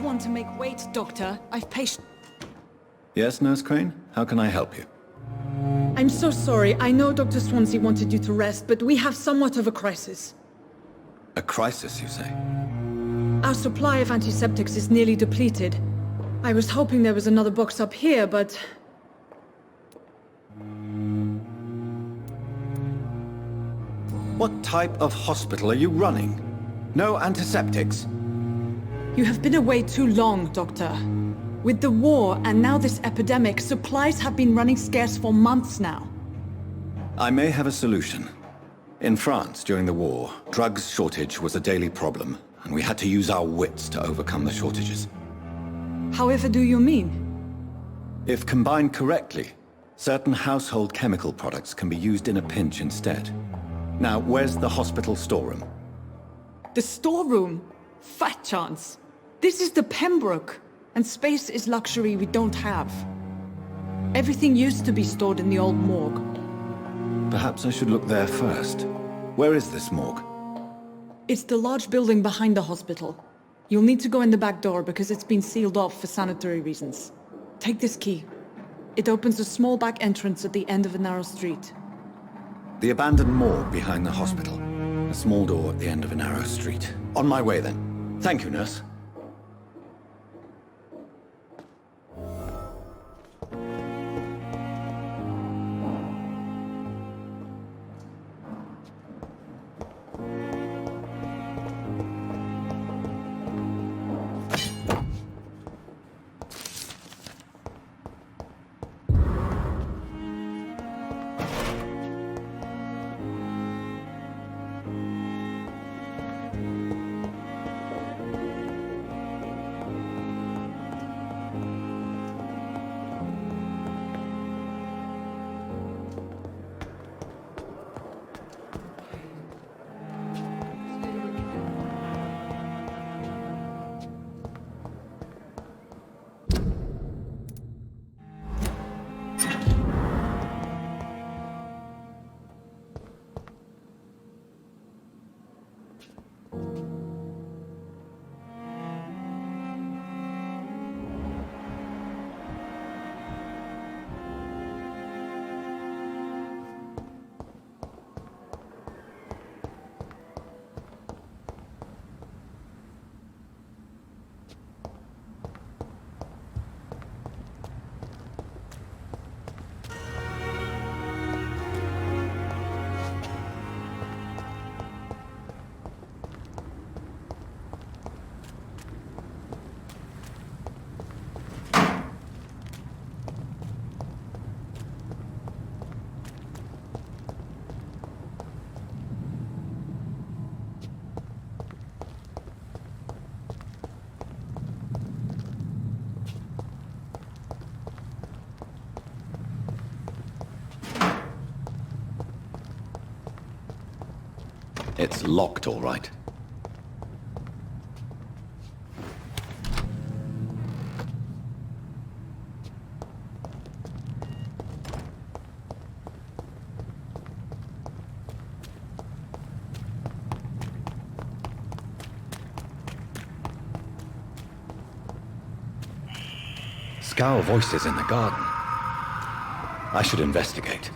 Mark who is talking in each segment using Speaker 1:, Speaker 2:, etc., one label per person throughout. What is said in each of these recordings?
Speaker 1: one to make weight, Doctor. I've patient.
Speaker 2: Yes, Nurse Crane? How can I help you?
Speaker 1: I'm so sorry. I know Dr. Swansea wanted you to rest, but we have somewhat of a crisis.
Speaker 2: A crisis, you say?
Speaker 1: Our supply of antiseptics is nearly depleted. I was hoping there was another box up here, but...
Speaker 2: What type of hospital are you running? No antiseptics?
Speaker 1: You have been away too long, Doctor. With the war and now this epidemic, supplies have been running scarce for months now.
Speaker 2: I may have a solution. In France, during the war, drugs shortage was a daily problem, and we had to use our wits to overcome the shortages.
Speaker 1: However do you mean?
Speaker 2: If combined correctly, certain household chemical products can be used in a pinch instead. Now, where's the hospital storeroom?
Speaker 1: The storeroom? Fat chance. This is the Pembroke, and space is luxury we don't have. Everything used to be stored in the old morgue.
Speaker 2: Perhaps I should look there first. Where is this morgue?
Speaker 1: It's the large building behind the hospital. You'll need to go in the back door because it's been sealed off for sanitary reasons. Take this key. It opens a small back entrance at the end of a narrow street.
Speaker 2: The abandoned morgue behind the hospital. A small door at the end of a narrow street. On my way then. Thank you, nurse. It's locked, all right. Scowl voices in the garden. I should investigate.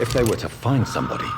Speaker 2: If they were to find somebody...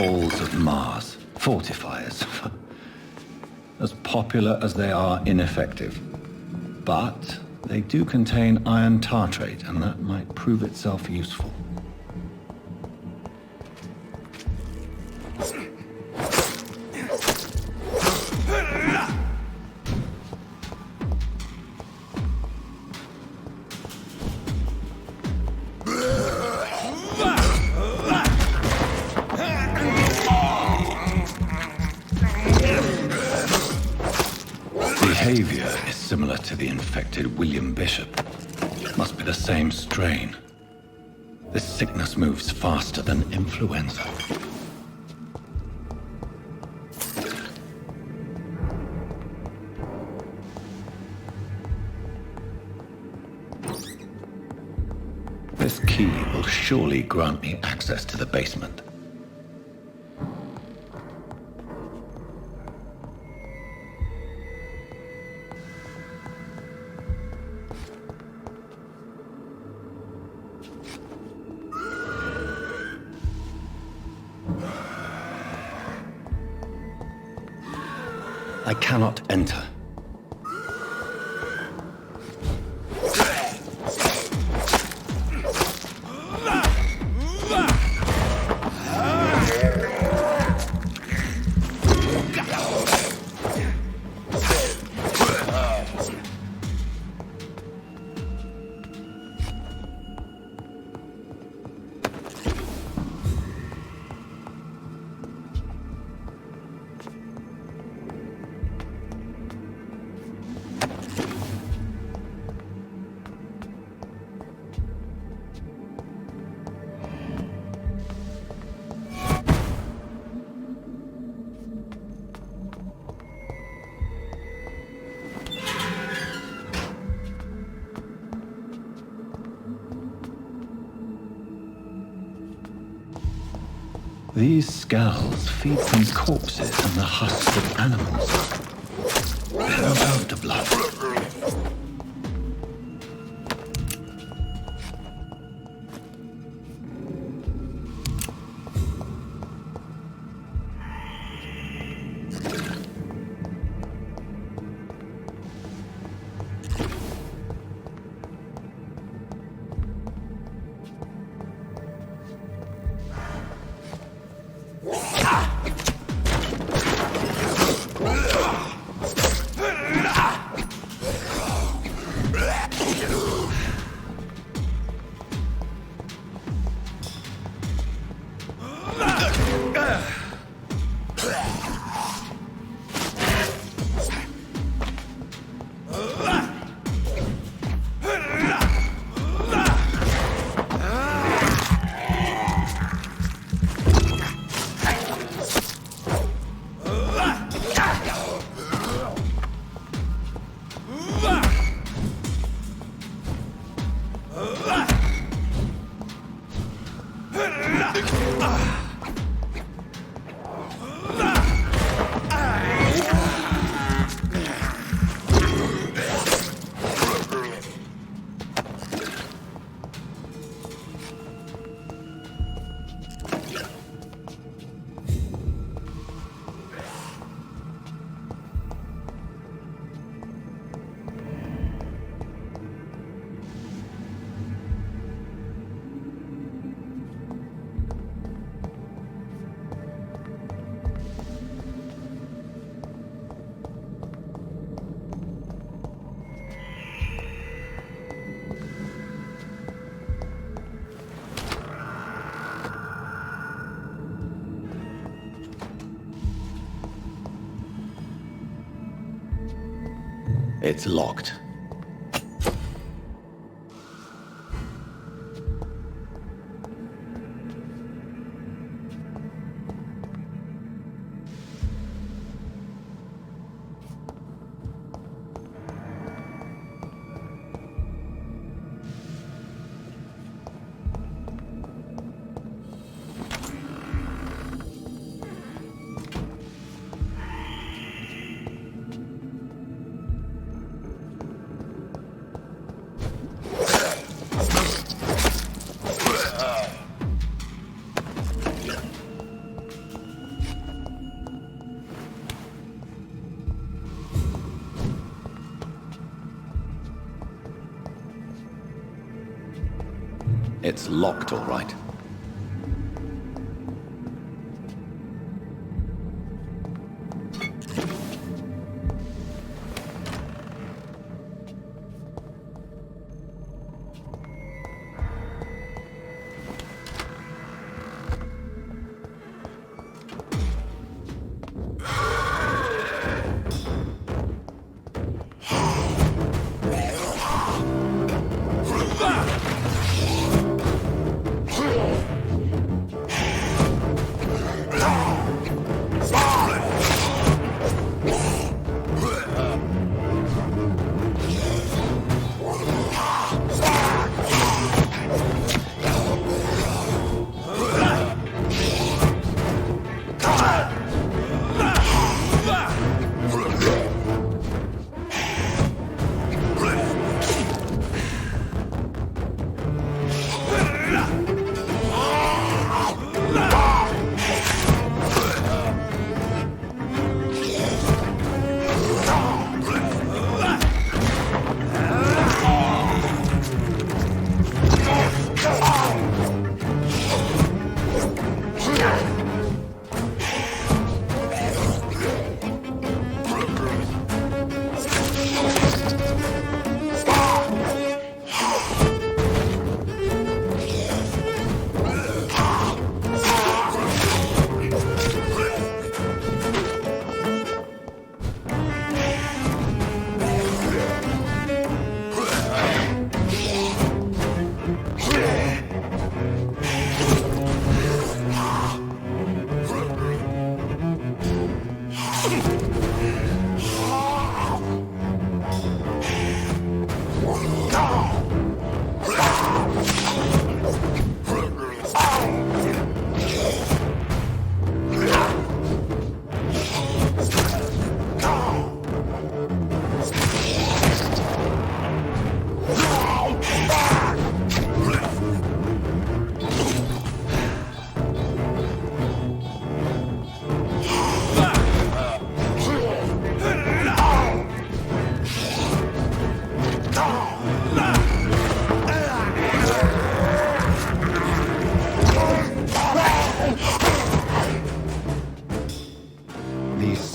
Speaker 2: balls of Mars. Fortifiers. As popular as they are ineffective. But they do contain iron tartrate, and that might prove itself useful. Behavior is similar to the infected William Bishop. Must be the same strain. This sickness moves faster than influenza. This key will surely grant me access to the basement. I cannot enter. These skulls feed from corpses and the husks of animals. They're about to blood. It's locked. It's locked, all right.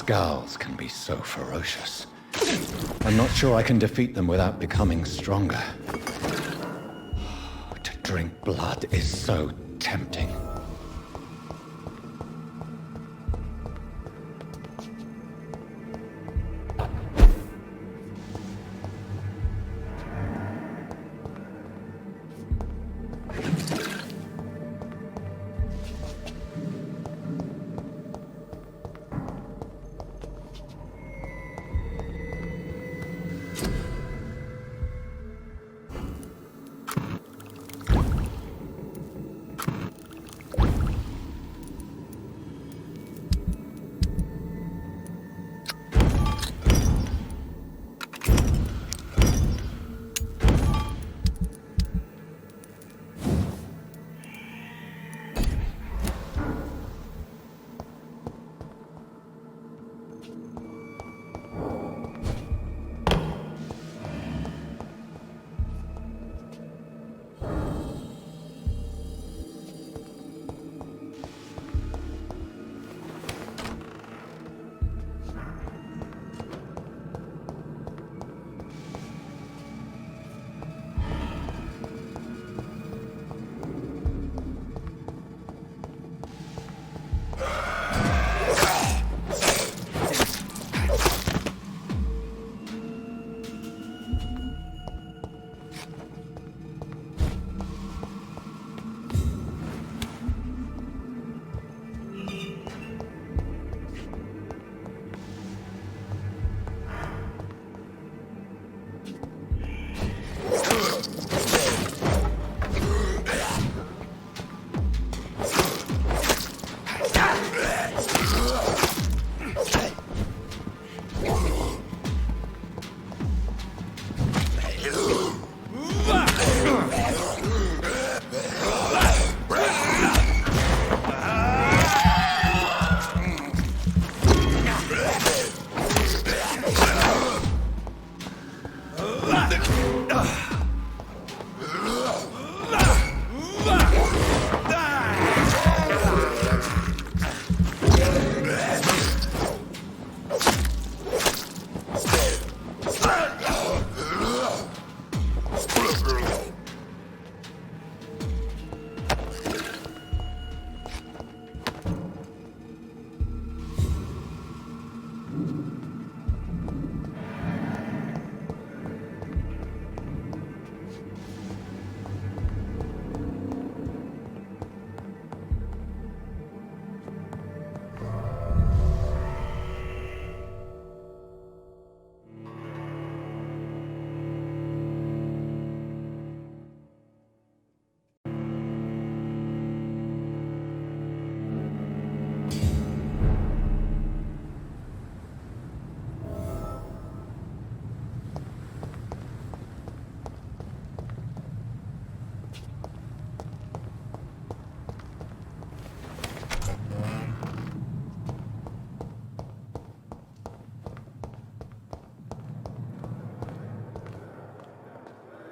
Speaker 2: Skulls can be so ferocious. I'm not sure I can defeat them without becoming stronger. To drink blood is so tempting.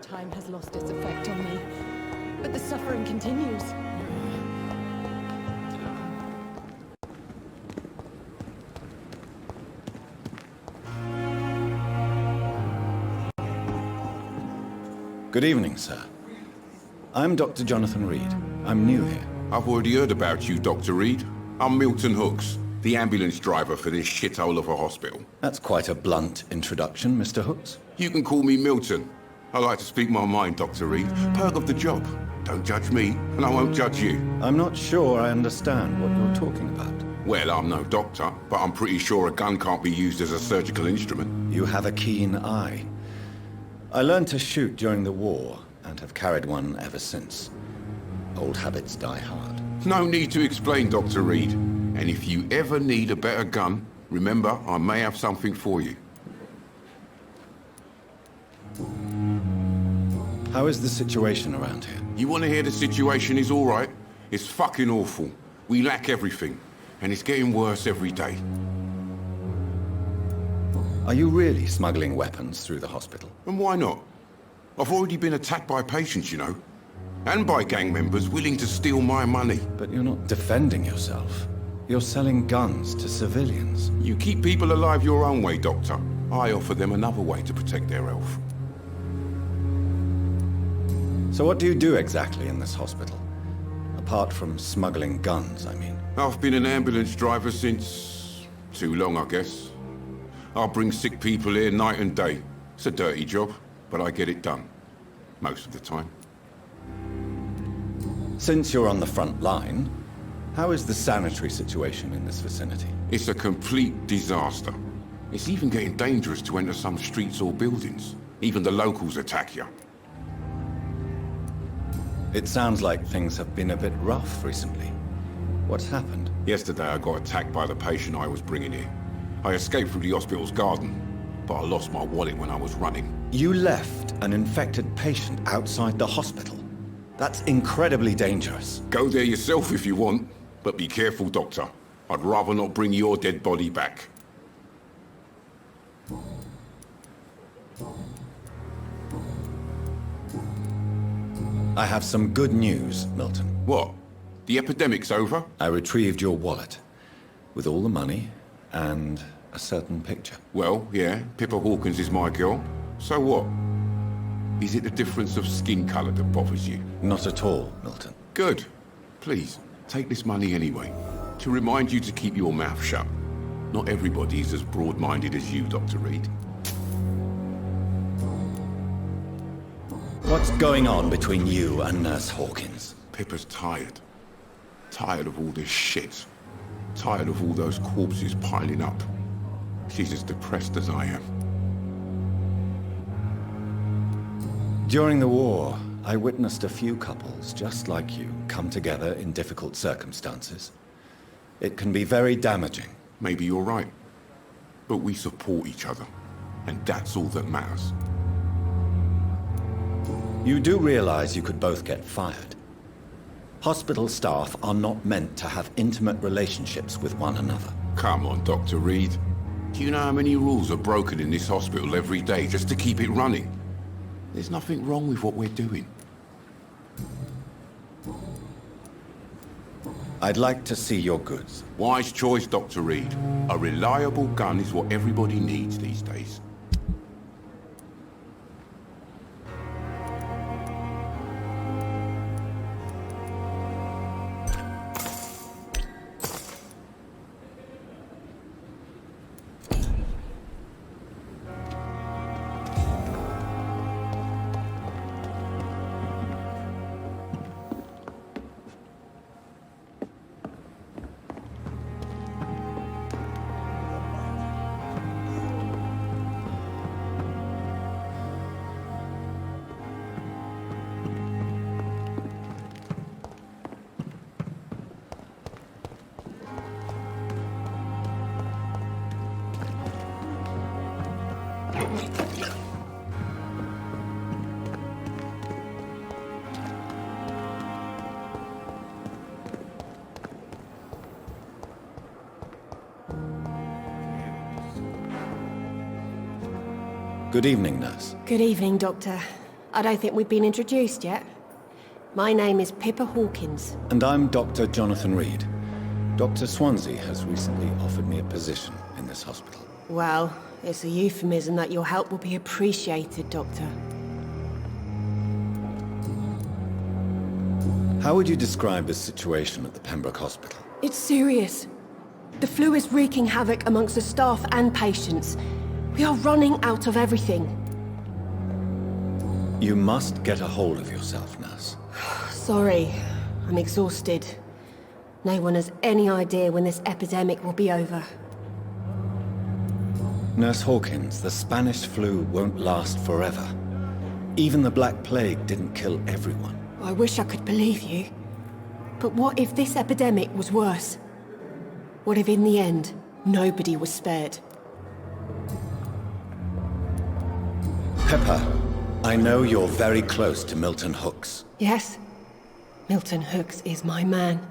Speaker 1: Time has lost its effect on me, but the suffering continues.
Speaker 2: Good evening, sir. I'm Dr. Jonathan Reed. I'm new here.
Speaker 3: I've already heard about you, Dr. Reed. I'm Milton Hooks, the ambulance driver for this shithole of a hospital.
Speaker 2: That's quite a blunt introduction, Mr. Hooks.
Speaker 3: You can call me Milton. I like to speak my mind, Dr. Reed. Perk of the job. Don't judge me, and I won't judge you.
Speaker 2: I'm not sure I understand what you're talking about.
Speaker 3: Well, I'm no doctor, but I'm pretty sure a gun can't be used as a surgical instrument.
Speaker 2: You have a keen eye. I learned to shoot during the war, and have carried one ever since. Old habits die hard.
Speaker 3: No need to explain, Dr. Reed. And if you ever need a better gun, remember, I may have something for you.
Speaker 2: How is the situation around here?
Speaker 3: You want to hear the situation is all right? It's fucking awful. We lack everything, and it's getting worse every day.
Speaker 2: Are you really smuggling weapons through the hospital?
Speaker 3: And why not? I've already been attacked by patients, you know. And by gang members willing to steal my money.
Speaker 2: But you're not defending yourself. You're selling guns to civilians.
Speaker 3: You keep people alive your own way, Doctor. I offer them another way to protect their health.
Speaker 2: So what do you do exactly in this hospital? Apart from smuggling guns, I mean.
Speaker 3: I've been an ambulance driver since... too long, I guess. I bring sick people here night and day. It's a dirty job, but I get it done. Most of the time.
Speaker 2: Since you're on the front line, how is the sanitary situation in this vicinity?
Speaker 3: It's a complete disaster. It's even getting dangerous to enter some streets or buildings. Even the locals attack you.
Speaker 2: It sounds like things have been a bit rough recently. What's happened?
Speaker 3: Yesterday I got attacked by the patient I was bringing here. I escaped through the hospital's garden, but I lost my wallet when I was running.
Speaker 2: You left an infected patient outside the hospital? That's incredibly dangerous.
Speaker 3: Go there yourself if you want, but be careful, Doctor. I'd rather not bring your dead body back.
Speaker 2: I have some good news, Milton.
Speaker 3: What? The epidemic's over?
Speaker 2: I retrieved your wallet, with all the money and a certain picture.
Speaker 3: Well, yeah, Pippa Hawkins is my girl. So what? Is it the difference of skin color that bothers you?
Speaker 2: Not at all, Milton.
Speaker 3: Good. Please, take this money anyway. To remind you to keep your mouth shut. Not everybody is as broad-minded as you, Dr. Reed.
Speaker 2: What's going on between you and Nurse Hawkins?
Speaker 3: Pippa's tired. Tired of all this shit. Tired of all those corpses piling up. She's as depressed as I am.
Speaker 2: During the war, I witnessed a few couples just like you come together in difficult circumstances. It can be very damaging.
Speaker 3: Maybe you're right. But we support each other. And that's all that matters.
Speaker 2: You do realize you could both get fired. Hospital staff are not meant to have intimate relationships with one another.
Speaker 3: Come on, Dr. Reed. Do you know how many rules are broken in this hospital every day just to keep it running? There's nothing wrong with what we're doing.
Speaker 2: I'd like to see your goods.
Speaker 3: Wise choice, Dr. Reed. A reliable gun is what everybody needs these days.
Speaker 2: Good evening, nurse.
Speaker 4: Good evening, Doctor. I don't think we've been introduced yet. My name is Pippa Hawkins.
Speaker 2: And I'm Dr. Jonathan Reed. Dr. Swansea has recently offered me a position in this hospital.
Speaker 4: Well, it's a euphemism that your help will be appreciated, Doctor.
Speaker 2: How would you describe the situation at the Pembroke Hospital?
Speaker 4: It's serious. The flu is wreaking havoc amongst the staff and patients. We are running out of everything.
Speaker 2: You must get a hold of yourself, nurse.
Speaker 4: Sorry, I'm exhausted. No one has any idea when this epidemic will be over.
Speaker 2: Nurse Hawkins, the Spanish flu won't last forever. Even the Black Plague didn't kill everyone.
Speaker 4: I wish I could believe you. But what if this epidemic was worse? What if in the end, nobody was spared?
Speaker 2: Pepper, I know you're very close to Milton Hooks.
Speaker 4: Yes, Milton Hooks is my man.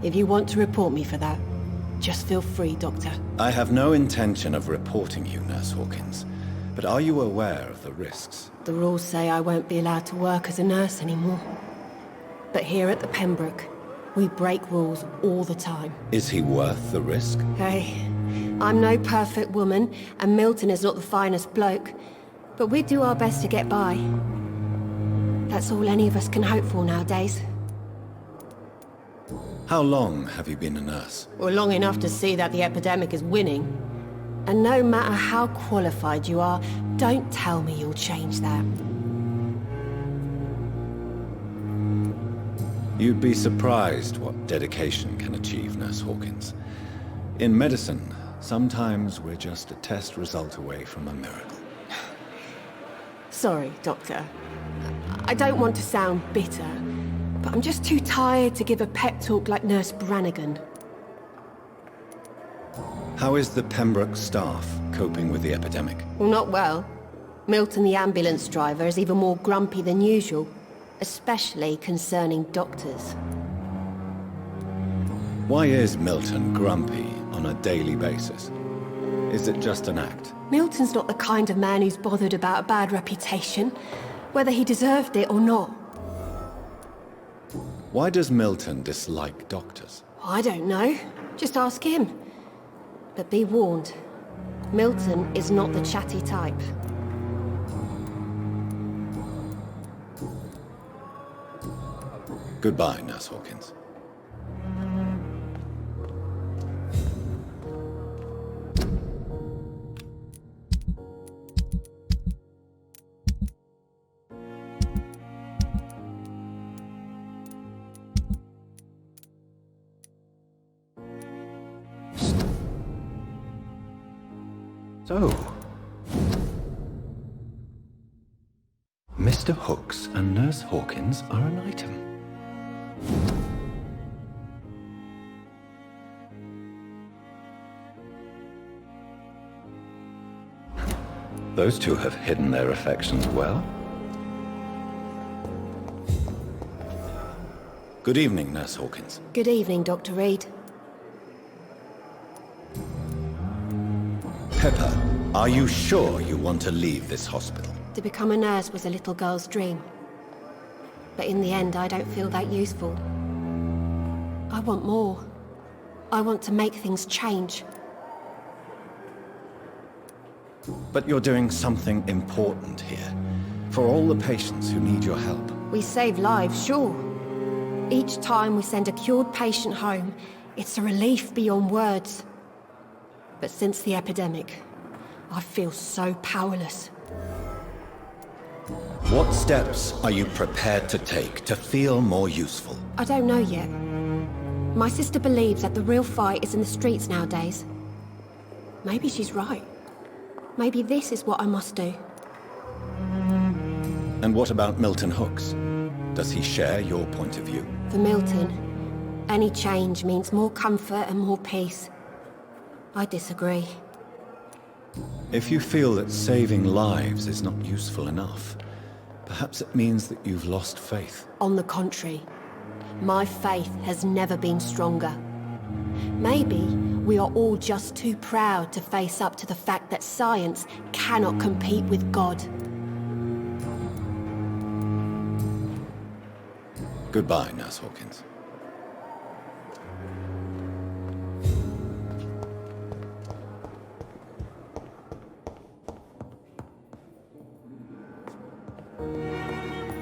Speaker 4: If you want to report me for that, just feel free, Doctor.
Speaker 2: I have no intention of reporting you, Nurse Hawkins. But are you aware of the risks?
Speaker 4: The rules say I won't be allowed to work as a nurse anymore. But here at the Pembroke, we break rules all the time.
Speaker 2: Is he worth the risk?
Speaker 4: Hey, I'm no perfect woman, and Milton is not the finest bloke. But we do our best to get by. That's all any of us can hope for nowadays.
Speaker 2: How long have you been a nurse?
Speaker 4: Well, long enough to see that the epidemic is winning. And no matter how qualified you are, don't tell me you'll change that.
Speaker 2: You'd be surprised what dedication can achieve, Nurse Hawkins. In medicine, sometimes we're just a test result away from a miracle.
Speaker 4: Sorry, Doctor. I don't want to sound bitter, but I'm just too tired to give a pep talk like Nurse Brannigan.
Speaker 2: How is the Pembroke staff coping with the epidemic?
Speaker 4: Well, not well. Milton, the ambulance driver, is even more grumpy than usual, especially concerning doctors.
Speaker 2: Why is Milton grumpy on a daily basis? Is it just an act?
Speaker 4: Milton's not the kind of man who's bothered about a bad reputation, whether he deserved it or not.
Speaker 2: Why does Milton dislike doctors?
Speaker 4: I don't know. Just ask him. But be warned, Milton is not the chatty type.
Speaker 2: Goodbye, Nurse Hawkins. So, Mr. Hooks and Nurse Hawkins are an item. Those two have hidden their affections well. Good evening, Nurse Hawkins.
Speaker 4: Good evening, Dr. Reed.
Speaker 2: Pepper, are you sure you want to leave this hospital?
Speaker 4: To become a nurse was a little girl's dream. But in the end, I don't feel that useful. I want more. I want to make things change.
Speaker 2: But you're doing something important here. For all the patients who need your help.
Speaker 4: We save lives, sure. Each time we send a cured patient home, it's a relief beyond words. But since the epidemic, I feel so powerless.
Speaker 2: What steps are you prepared to take to feel more useful?
Speaker 4: I don't know yet. My sister believes that the real fight is in the streets nowadays. Maybe she's right. Maybe this is what I must do.
Speaker 2: And what about Milton Hooks? Does he share your point of view?
Speaker 4: For Milton, any change means more comfort and more peace. I disagree.
Speaker 2: If you feel that saving lives is not useful enough, perhaps it means that you've lost faith.
Speaker 4: On the contrary, my faith has never been stronger. Maybe we are all just too proud to face up to the fact that science cannot compete with God.
Speaker 2: Goodbye, Nurse Hawkins.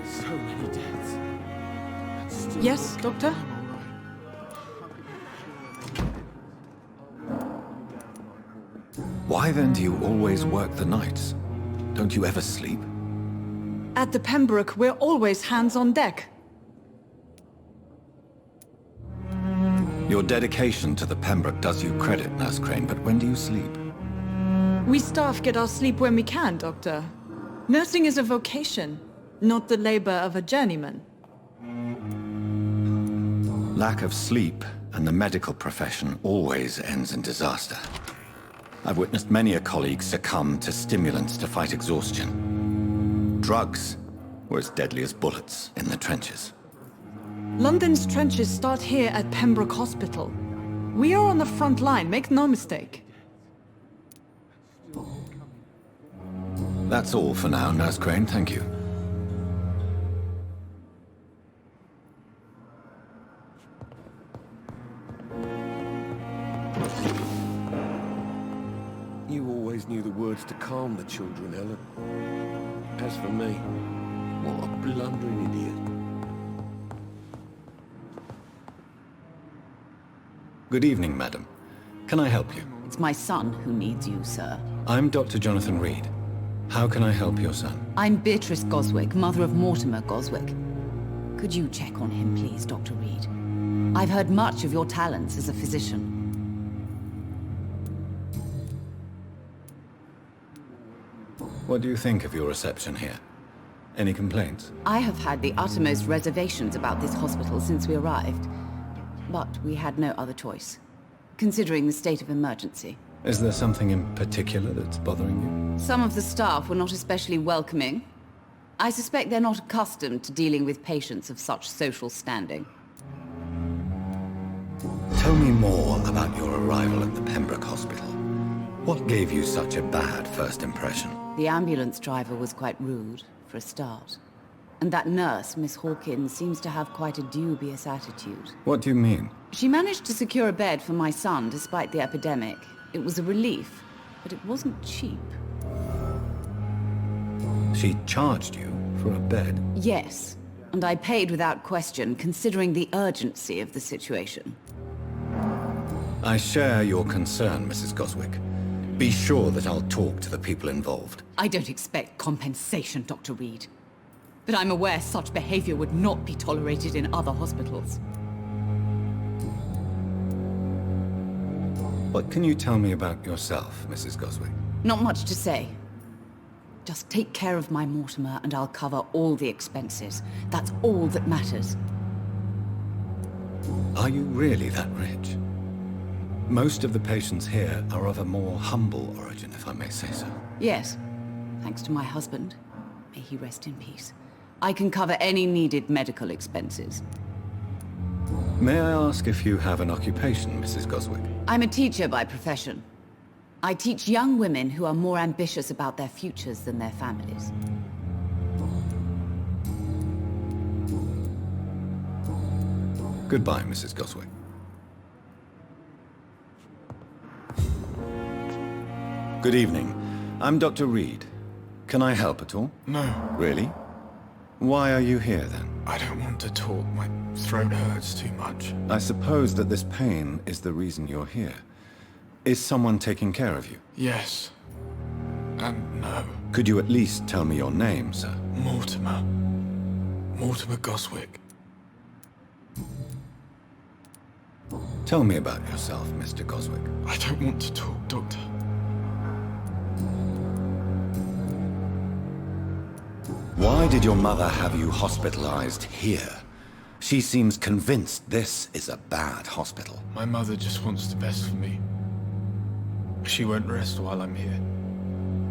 Speaker 5: So many deaths. And still
Speaker 1: Yes, Doctor?
Speaker 2: Why then do you always work the nights? Don't you ever sleep?
Speaker 1: At the Pembroke, we're always hands on deck.
Speaker 2: Your dedication to the Pembroke does you credit, Nurse Crane, but when do you sleep?
Speaker 1: We staff get our sleep when we can, Doctor. Nursing is a vocation, not the labor of a journeyman.
Speaker 2: Lack of sleep and the medical profession always ends in disaster. I've witnessed many a colleague succumb to stimulants to fight exhaustion. Drugs were as deadly as bullets in the trenches.
Speaker 1: London's trenches start here at Pembroke Hospital. We are on the front line, make no mistake.
Speaker 2: That's all for now, Nurse Crane, thank you.
Speaker 5: You always knew the words to calm the children, Ellen. As for me, what a blundering idiot.
Speaker 2: Good evening, madam. Can I help you?
Speaker 6: It's my son who needs you, sir.
Speaker 2: I'm Dr. Jonathan Reed. How can I help your son?
Speaker 6: I'm Beatrice Goswick, mother of Mortimer Goswick. Could you check on him, please, Dr. Reed? I've heard much of your talents as a physician.
Speaker 2: What do you think of your reception here? Any complaints?
Speaker 6: I have had the uttermost reservations about this hospital since we arrived. But we had no other choice, considering the state of emergency.
Speaker 2: Is there something in particular that's bothering you?
Speaker 6: Some of the staff were not especially welcoming. I suspect they're not accustomed to dealing with patients of such social standing.
Speaker 2: Tell me more about your arrival at the Pembroke Hospital. What gave you such a bad first impression?
Speaker 6: The ambulance driver was quite rude, for a start. And that nurse, Miss Hawkins, seems to have quite a dubious attitude.
Speaker 2: What do you mean?
Speaker 6: She managed to secure a bed for my son despite the epidemic. It was a relief, but it wasn't cheap.
Speaker 2: She charged you for a bed?
Speaker 6: Yes, and I paid without question, considering the urgency of the situation.
Speaker 2: I share your concern, Mrs. Goswick. Be sure that I'll talk to the people involved.
Speaker 6: I don't expect compensation, Dr. Reed. But I'm aware such behavior would not be tolerated in other hospitals.
Speaker 2: What can you tell me about yourself, Mrs. Goswick?
Speaker 6: Not much to say. Just take care of my Mortimer and I'll cover all the expenses. That's all that matters.
Speaker 2: Are you really that rich? Most of the patients here are of a more humble origin, if I may say so.
Speaker 6: Yes, thanks to my husband. May he rest in peace. I can cover any needed medical expenses.
Speaker 2: May I ask if you have an occupation, Mrs. Goswick?
Speaker 6: I'm a teacher by profession. I teach young women who are more ambitious about their futures than their families.
Speaker 2: Goodbye, Mrs. Goswick. Good evening. I'm Dr. Reed. Can I help at all?
Speaker 7: No,
Speaker 2: Really? Why are you here, then?
Speaker 7: I don't want to talk. My throat hurts too much.
Speaker 2: I suppose that this pain is the reason you're here. Is someone taking care of you?
Speaker 7: Yes. And no.
Speaker 2: Could you at least tell me your name, sir?
Speaker 7: Mortimer. Mortimer Goswick.
Speaker 2: Tell me about yourself, Mr. Goswick.
Speaker 7: I don't want to talk, Doctor.
Speaker 2: Why did your mother have you hospitalized here? She seems convinced this is a bad hospital.
Speaker 7: My mother just wants the best for me. She won't rest while I'm here.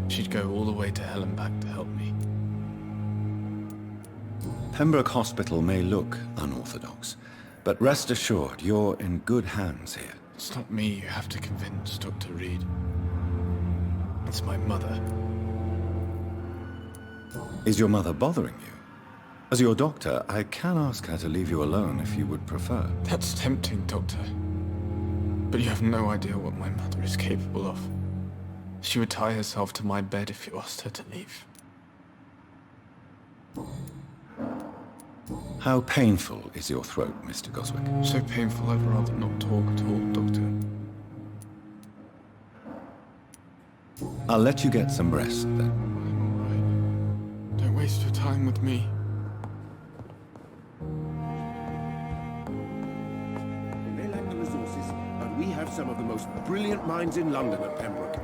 Speaker 7: She'd go all the way to hell and back to help me.
Speaker 2: Pembroke Hospital may look unorthodox, but rest assured you're in good hands here.
Speaker 7: It's not me you have to convince, Dr. Reed. It's my mother.
Speaker 2: Is your mother bothering you? As your doctor, I can ask her to leave you alone if you would prefer.
Speaker 7: That's tempting, Doctor. But you have no idea what my mother is capable of. She would tie herself to my bed if you asked her to leave.
Speaker 2: How painful is your throat, Mr. Goswick?
Speaker 7: So painful I'd rather not talk at all, Doctor.
Speaker 2: I'll let you get some rest, then.
Speaker 7: I'm alright. Don't waste your time with me.
Speaker 5: They may lack the resources, but we have some of the most brilliant minds in London at Pembroke.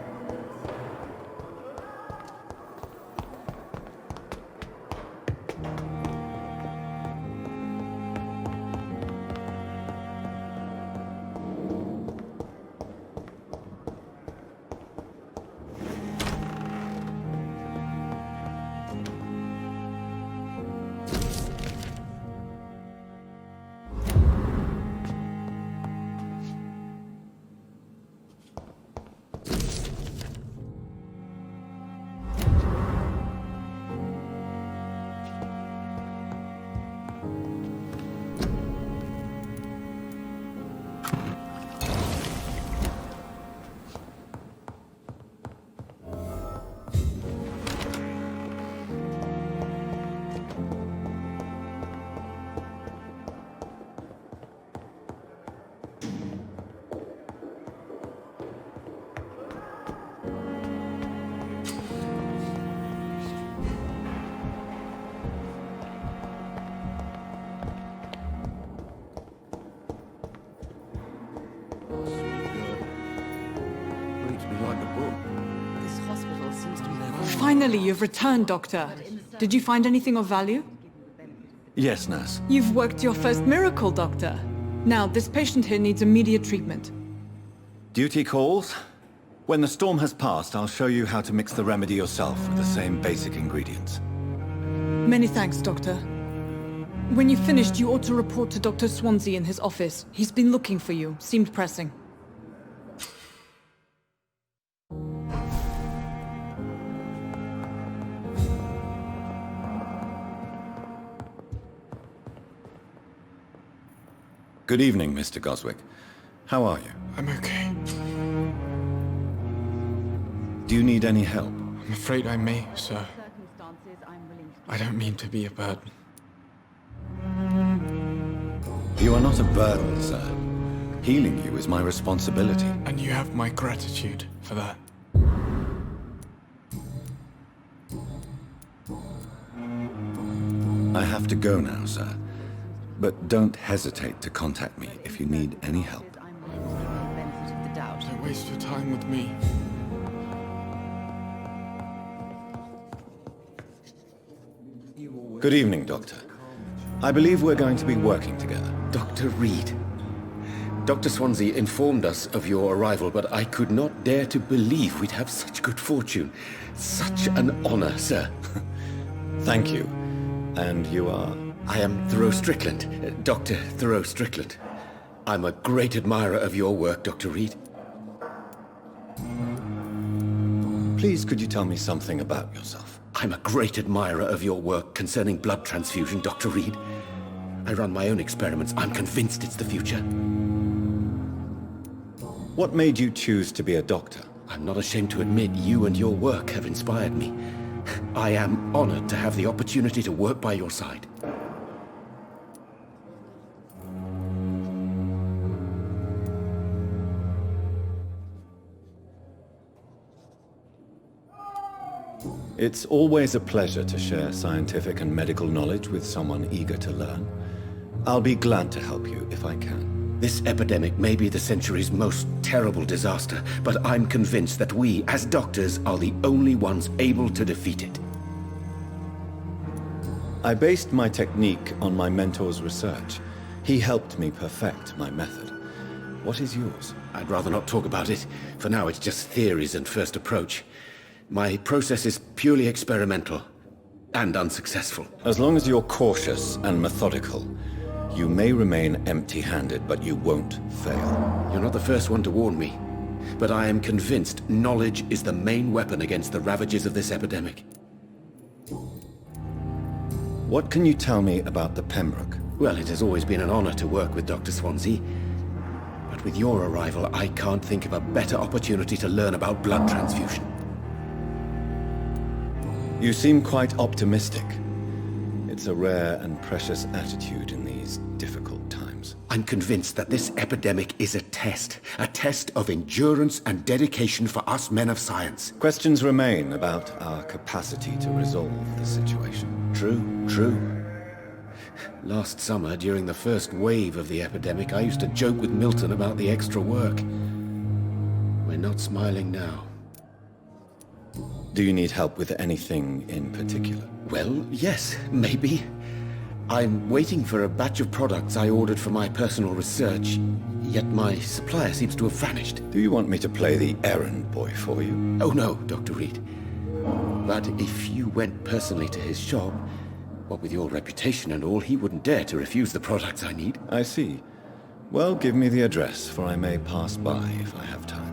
Speaker 5: Reads me like a book.
Speaker 6: This hospital seems to be...
Speaker 1: Finally, you've returned, Doctor. Did you find anything of value?
Speaker 2: Yes, nurse.
Speaker 1: You've worked your first miracle, Doctor. Now, this patient here needs immediate treatment.
Speaker 2: Duty calls. When the storm has passed, I'll show you how to mix the remedy yourself with the same basic ingredients.
Speaker 1: Many thanks, Doctor. When you've finished, you ought to report to Dr. Swansea in his office. He's been looking for you. Seemed pressing.
Speaker 2: Good evening, Mr. Goswick. How are you?
Speaker 7: I'm okay.
Speaker 2: Do you need any help?
Speaker 7: I'm afraid I may, sir. I don't mean to be a burden.
Speaker 2: You are not a burden, sir. Healing you is my responsibility.
Speaker 7: And you have my gratitude for that.
Speaker 2: I have to go now, sir. But don't hesitate to contact me if you need any help.
Speaker 7: Don't waste your time with me.
Speaker 2: Good evening, Doctor. I believe we're going to be working together.
Speaker 5: Dr. Reed. Dr. Swansea informed us of your arrival, but I could not dare to believe we'd have such good fortune. Such an honor, sir.
Speaker 2: Thank you. And you are?
Speaker 5: I am Thoreau Strickland, Dr. Thoreau Strickland. I'm a great admirer of your work, Dr. Reed.
Speaker 2: Please, could you tell me something about yourself?
Speaker 5: I'm a great admirer of your work concerning blood transfusion, Dr. Reed. I run my own experiments. I'm convinced it's the future.
Speaker 2: What made you choose to be a doctor?
Speaker 5: I'm not ashamed to admit you and your work have inspired me. I am honored to have the opportunity to work by your side.
Speaker 2: It's always a pleasure to share scientific and medical knowledge with someone eager to learn. I'll be glad to help you if I can.
Speaker 5: This epidemic may be the century's most terrible disaster, but I'm convinced that we, as doctors, are the only ones able to defeat it.
Speaker 2: I based my technique on my mentor's research. He helped me perfect my method. What is yours?
Speaker 5: I'd rather not talk about it. For now, it's just theories and first approach. My process is purely experimental and unsuccessful.
Speaker 2: As long as you're cautious and methodical, you may remain empty-handed, but you won't fail.
Speaker 5: You're not the first one to warn me, but I am convinced knowledge is the main weapon against the ravages of this epidemic.
Speaker 2: What can you tell me about the Pembroke?
Speaker 5: Well, it has always been an honor to work with Dr. Swansea. But with your arrival, I can't think of a better opportunity to learn about blood transfusion.
Speaker 2: You seem quite optimistic. It's a rare and precious attitude in these difficult times.
Speaker 5: I'm convinced that this epidemic is a test of endurance and dedication for us men of science.
Speaker 2: Questions remain about our capacity to resolve the situation.
Speaker 5: True. Last summer, during the first wave of the epidemic, I used to joke with Milton about the extra work. We're not smiling now.
Speaker 2: Do you need help with anything in particular?
Speaker 5: Well, yes, maybe. I'm waiting for a batch of products I ordered for my personal research, yet my supplier seems to have vanished.
Speaker 2: Do you want me to play the errand boy for you?
Speaker 5: Oh no, Dr. Reed. But if you went personally to his shop, what with your reputation and all, he wouldn't dare to refuse the products I need.
Speaker 2: I see. Well, give me the address, for I may pass by if I have time.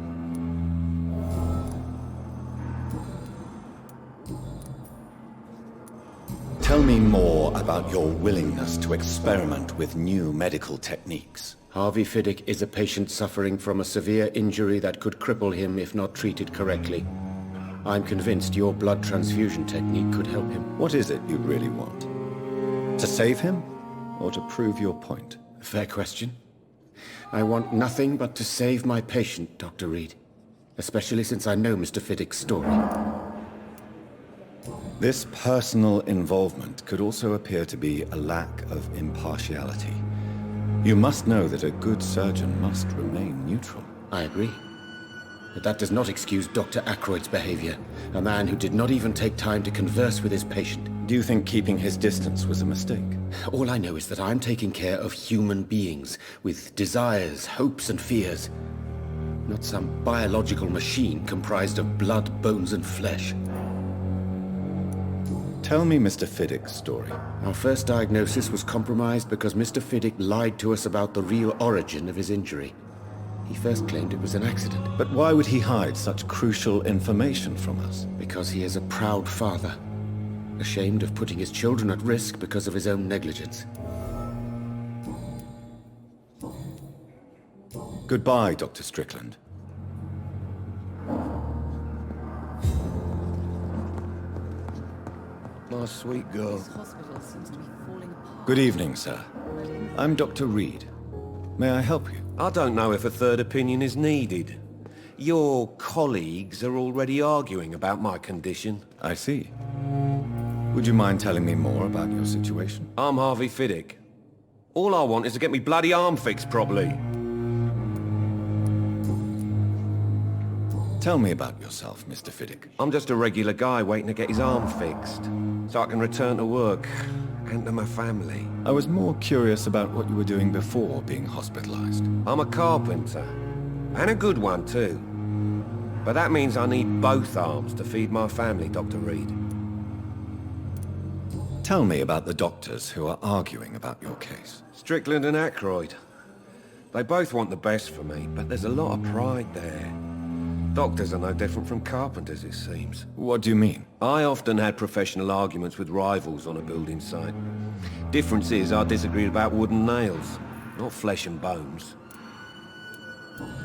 Speaker 2: Tell me more about your willingness to experiment with new medical techniques.
Speaker 5: Harvey Fiddick is a patient suffering from a severe injury that could cripple him if not treated correctly. I'm convinced your blood transfusion technique could help him.
Speaker 2: What is it you really want? To save him, or to prove your point?
Speaker 5: Fair question. I want nothing but to save my patient, Dr. Reed. Especially since I know Mr. Fiddick's story.
Speaker 2: This personal involvement could also appear to be a lack of impartiality. You must know that a good surgeon must remain neutral.
Speaker 5: I agree. But that does not excuse Dr. Ackroyd's behavior. A man who did not even take time to converse with his patient.
Speaker 2: Do you think keeping his distance was a mistake?
Speaker 5: All I know is that I'm taking care of human beings with desires, hopes, and fears. Not some biological machine comprised of blood, bones, and flesh.
Speaker 2: Tell me Mr. Fiddick's story.
Speaker 5: Our first diagnosis was compromised because Mr. Fiddick lied to us about the real origin of his injury. He first claimed it was an accident.
Speaker 2: But why would he hide such crucial information from us?
Speaker 5: Because he is a proud father, ashamed of putting his children at risk because of his own negligence.
Speaker 2: Goodbye, Dr. Strickland.
Speaker 8: My sweet girl.
Speaker 6: This hospital seems to be falling apart.
Speaker 2: Good evening, sir. I'm Dr. Reed. May I help you?
Speaker 8: I don't know if a third opinion is needed. Your colleagues are already arguing about my condition.
Speaker 2: I see. Would you mind telling me more about your situation?
Speaker 8: I'm Harvey Fiddick. All I want is to get me bloody arm fixed properly.
Speaker 2: Tell me about yourself, Mr. Fiddick.
Speaker 8: I'm just a regular guy waiting to get his arm fixed, so I can return to work and to my family.
Speaker 2: I was more curious about what you were doing before being hospitalized.
Speaker 8: I'm a carpenter, and a good one too. But that means I need both arms to feed my family, Dr. Reed.
Speaker 2: Tell me about the doctors who are arguing about your case.
Speaker 8: Strickland and Ackroyd. They both want the best for me, but there's a lot of pride there. Doctors are no different from carpenters, it seems.
Speaker 2: What do you mean?
Speaker 8: I often had professional arguments with rivals on a building site. Difference is I disagreed about wooden nails, not flesh and bones.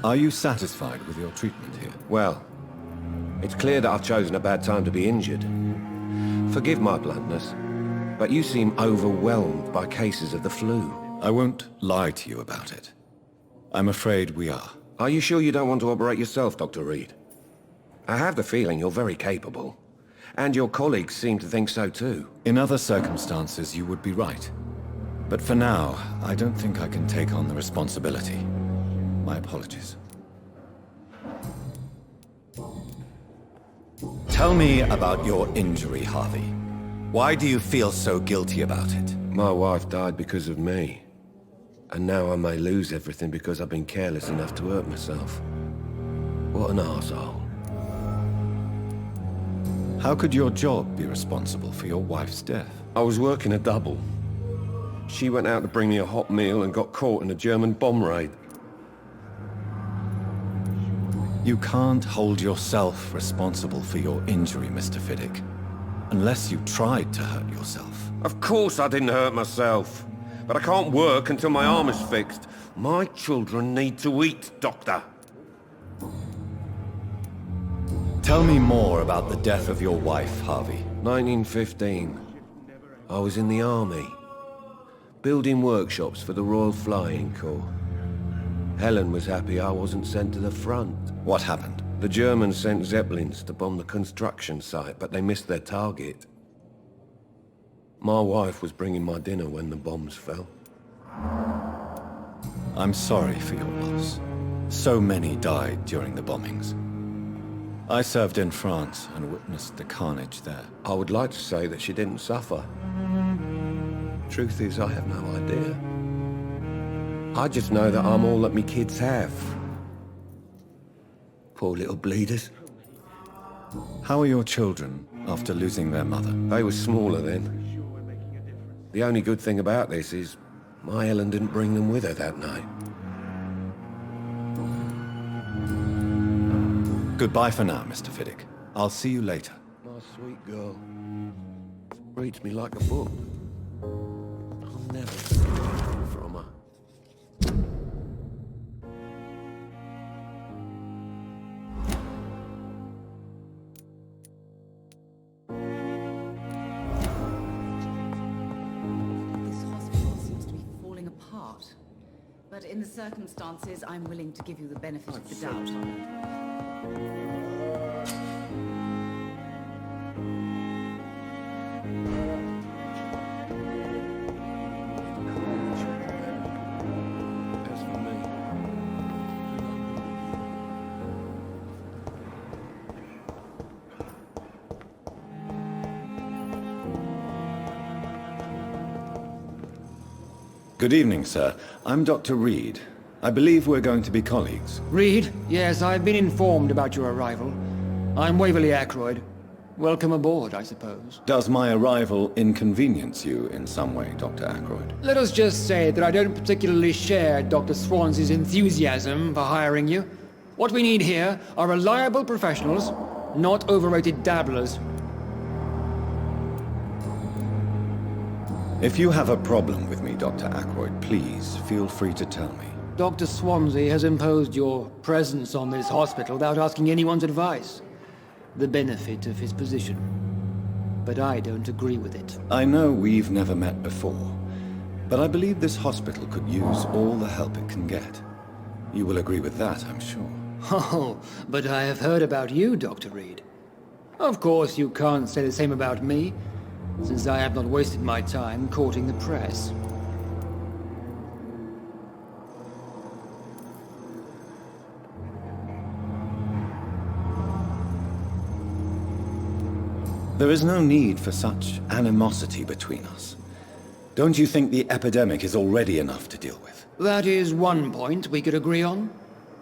Speaker 2: Are you satisfied with your treatment here?
Speaker 8: Well, it's clear that I've chosen a bad time to be injured. Forgive my bluntness, but you seem overwhelmed by cases of the flu.
Speaker 2: I won't lie to you about it. I'm afraid we are.
Speaker 8: Are you sure you don't want to operate yourself, Dr. Reed? I have the feeling you're very capable. And your colleagues seem to think so too.
Speaker 2: In other circumstances, you would be right. But for now, I don't think I can take on the responsibility. My apologies. Tell me about your injury, Harvey. Why do you feel so guilty about it?
Speaker 8: My wife died because of me. And now I may lose everything because I've been careless enough to hurt myself. What an arsehole.
Speaker 2: How could your job be responsible for your wife's death?
Speaker 8: I was working a double. She went out to bring me a hot meal and got caught in a German bomb raid.
Speaker 2: You can't hold yourself responsible for your injury, Mr. Fiddick. Unless you tried to hurt yourself.
Speaker 8: Of course I didn't hurt myself. But I can't work until my arm is fixed. My children need to eat, Doctor.
Speaker 2: Tell me more about the death of your wife, Harvey.
Speaker 8: 1915. I was in the army. Building workshops for the Royal Flying Corps. Helen was happy I wasn't sent to the front.
Speaker 2: What happened?
Speaker 8: The Germans sent Zeppelins to bomb the construction site, but they missed their target. My wife was bringing my dinner when the bombs fell.
Speaker 2: I'm sorry for your loss. So many died during the bombings. I served in France and witnessed the carnage there.
Speaker 8: I would like to say that she didn't suffer. Truth is, I have no idea. I just know that I'm all that me kids have. Poor little bleeders.
Speaker 2: How are your children after losing their mother?
Speaker 8: They were smaller then. The only good thing about this is my Helen didn't bring them with her that night.
Speaker 2: Goodbye for now, Mr. Fiddick. I'll see you later.
Speaker 8: My sweet girl. Reads me like a book. I'll never take anything from her.
Speaker 6: This hospital seems to be falling apart. But in the circumstances, I'm willing to give you the benefit of the doubt.
Speaker 8: As for me,
Speaker 2: Good evening, sir. I'm Dr. Reed. I believe we're going to be colleagues.
Speaker 9: Reed? Yes, I've been informed about your arrival. I'm Waverly Ackroyd. Welcome aboard, I suppose.
Speaker 2: Does my arrival inconvenience you in some way, Dr. Ackroyd?
Speaker 9: Let us just say that I don't particularly share Dr. Swansea's enthusiasm for hiring you. What we need here are reliable professionals, not overrated dabblers.
Speaker 2: If you have a problem with me, Dr. Ackroyd, please feel free to tell me.
Speaker 9: Dr. Swansea has imposed your presence on this hospital without asking anyone's advice. The benefit of his position. But I don't agree with it.
Speaker 2: I know we've never met before, but I believe this hospital could use all the help it can get. You will agree with that, I'm sure.
Speaker 9: Oh, but I have heard about you, Dr. Reed. Of course, you can't say the same about me, since I have not wasted my time courting the press.
Speaker 2: There is no need for such animosity between us. Don't you think the epidemic is already enough to deal with?
Speaker 9: That is one point we could agree on.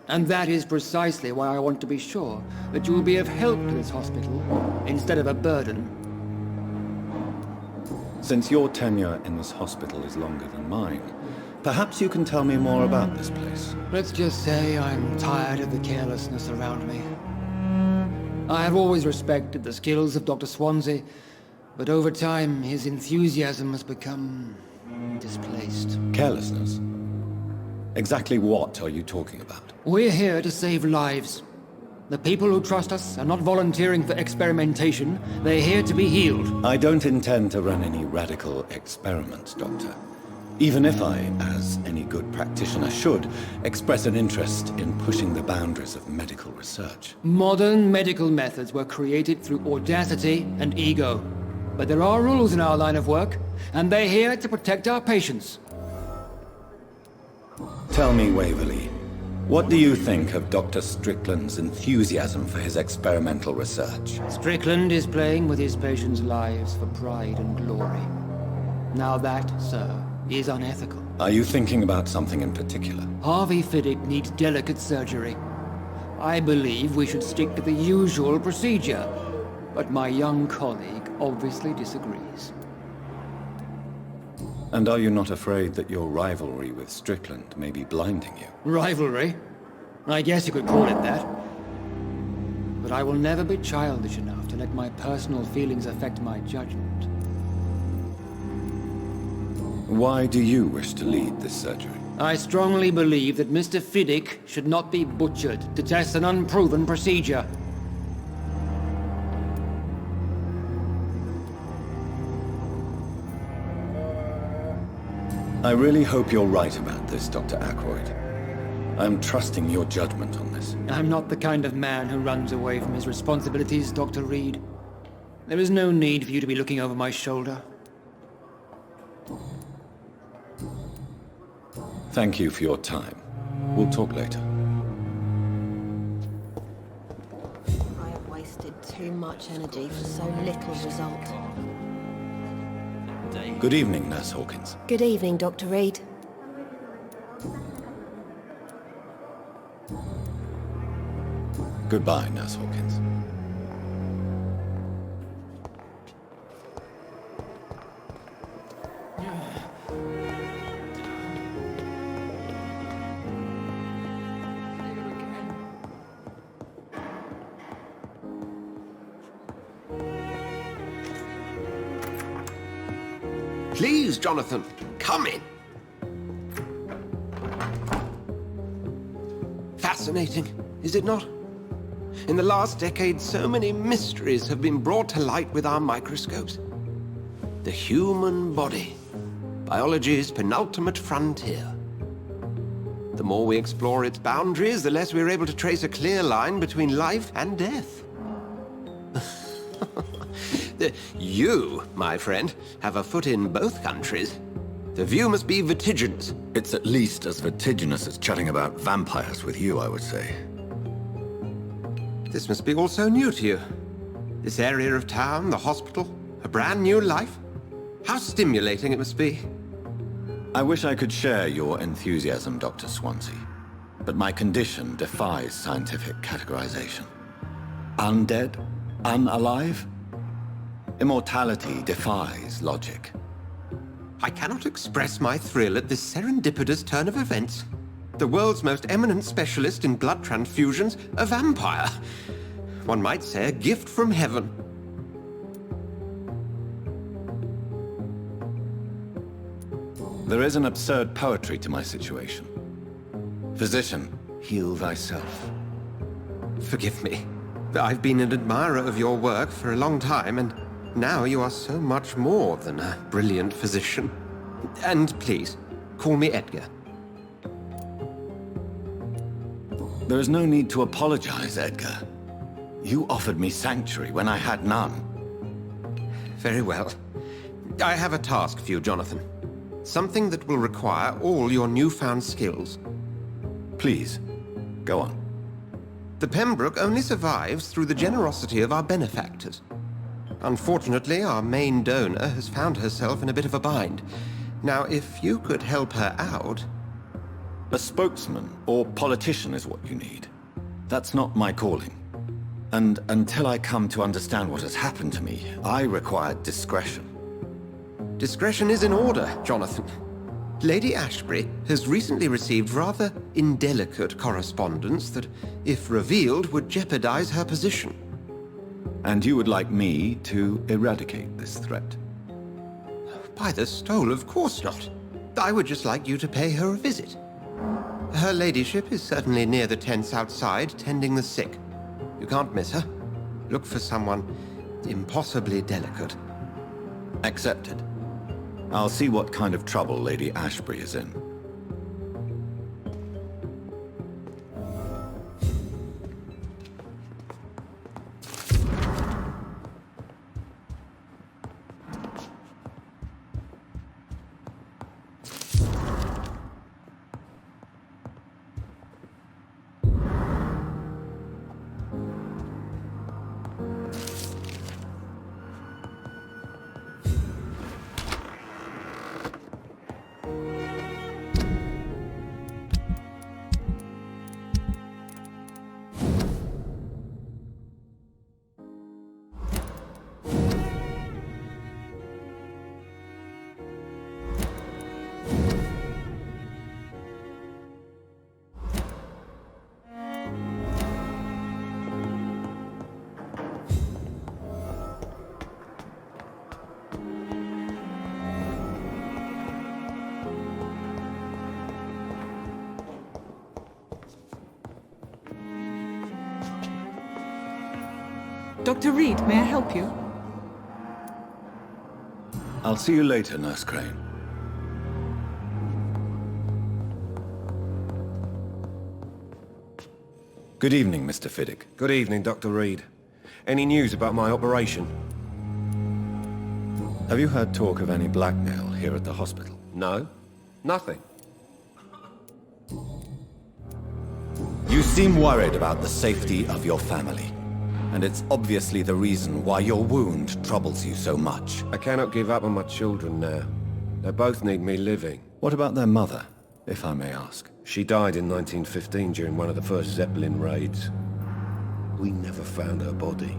Speaker 9: And that is precisely why I want to be sure that you will be of help to this hospital instead of a burden.
Speaker 2: Since your tenure in this hospital is longer than mine, perhaps you can tell me more about this place.
Speaker 9: Let's just say I'm tired of the carelessness around me. I have always respected the skills of Dr. Swansea, but over time his enthusiasm has become displaced.
Speaker 2: Carelessness? Exactly what are you talking about?
Speaker 9: We're here to save lives. The people who trust us are not volunteering for experimentation. They're here to be healed.
Speaker 2: I don't intend to run any radical experiments, Doctor. Even if I, as any good practitioner should, express an interest in pushing the boundaries of medical research.
Speaker 9: Modern medical methods were created through audacity and ego. But there are rules in our line of work, and they're here to protect our patients.
Speaker 2: Tell me, Waverly, what do you think of Dr. Strickland's enthusiasm for his experimental research?
Speaker 9: Strickland is playing with his patients' lives for pride and glory. Now that, sir, is unethical.
Speaker 2: Are you thinking about something in particular?
Speaker 9: Harvey Fiddick needs delicate surgery. I believe we should stick to the usual procedure, but my young colleague obviously disagrees.
Speaker 2: And are you not afraid that your rivalry with Strickland may be blinding you?
Speaker 9: Rivalry? I guess you could call it that. But I will never be childish enough to let my personal feelings affect my judgment.
Speaker 2: Why do you wish to lead this surgery?
Speaker 9: I strongly believe that Mr. Fiddick should not be butchered to test an unproven procedure.
Speaker 2: I really hope you're right about this, Dr. Ackroyd. I'm trusting your judgment on this.
Speaker 9: I'm not the kind of man who runs away from his responsibilities, Dr. Reed. There is no need for you to be looking over my shoulder.
Speaker 2: Thank you for your time. We'll talk later.
Speaker 4: I have wasted too much energy for so little result.
Speaker 2: Good evening, Nurse Hawkins.
Speaker 4: Good evening, Dr. Reed.
Speaker 2: Goodbye, Nurse Hawkins.
Speaker 8: Please, Jonathan, come in. Fascinating, is it not? In the last decade, so many mysteries have been brought to light with our microscopes. The human body, biology's penultimate frontier. The more we explore its boundaries, the less we're able to trace a clear line between life and death. You, my friend, have a foot in both countries. The view must be vertiginous.
Speaker 2: It's at least as vertiginous as chatting about vampires with you, I would say.
Speaker 8: This must be all so new to you. This area of town, the hospital, a brand new life. How stimulating it must be.
Speaker 2: I wish I could share your enthusiasm, Dr. Swansea, but my condition defies scientific categorization. Undead? Unalive? Immortality defies logic.
Speaker 8: I cannot express my thrill at this serendipitous turn of events. The world's most eminent specialist in blood transfusions, a vampire. One might say a gift from heaven.
Speaker 2: There is an absurd poetry to my situation. Physician, heal thyself.
Speaker 8: Forgive me. I've been an admirer of your work for a long time, and now you are so much more than a brilliant physician. And please, call me Edgar.
Speaker 2: There is no need to apologize, Edgar. You offered me sanctuary when I had none.
Speaker 8: Very well. I have a task for you, Jonathan. Something that will require all your newfound skills.
Speaker 2: Please, go on.
Speaker 8: The Pembroke only survives through the generosity of our benefactors. Unfortunately, our main donor has found herself in a bit of a bind. Now, if you could help her out...
Speaker 2: A spokesman or politician is what you need. That's not my calling. And until I come to understand what has happened to me, I require discretion.
Speaker 8: Discretion is in order, Jonathan. Lady Ashbury has recently received rather indelicate correspondence that, if revealed, would jeopardize her position.
Speaker 2: And you would like me to eradicate this threat?
Speaker 8: By the stole, of course not. I would just like you to pay her a visit. Her ladyship is certainly near the tents outside, tending the sick. You can't miss her. Look for someone impossibly delicate.
Speaker 2: Accepted. I'll see what kind of trouble Lady Ashbury is in.
Speaker 1: Dr. Reed, may I help you?
Speaker 2: I'll see you later, Nurse Crane. Good evening, Mr. Fiddick.
Speaker 8: Good evening, Dr. Reed. Any news about my operation?
Speaker 2: Have you heard talk of any blackmail here at the hospital?
Speaker 8: No. Nothing.
Speaker 2: You seem worried about the safety of your family. And it's obviously the reason why your wound troubles you so much.
Speaker 8: I cannot give up on my children now. They both need me living.
Speaker 2: What about their mother, if I may ask?
Speaker 8: She died in 1915 during one of the first Zeppelin raids. We never found her body.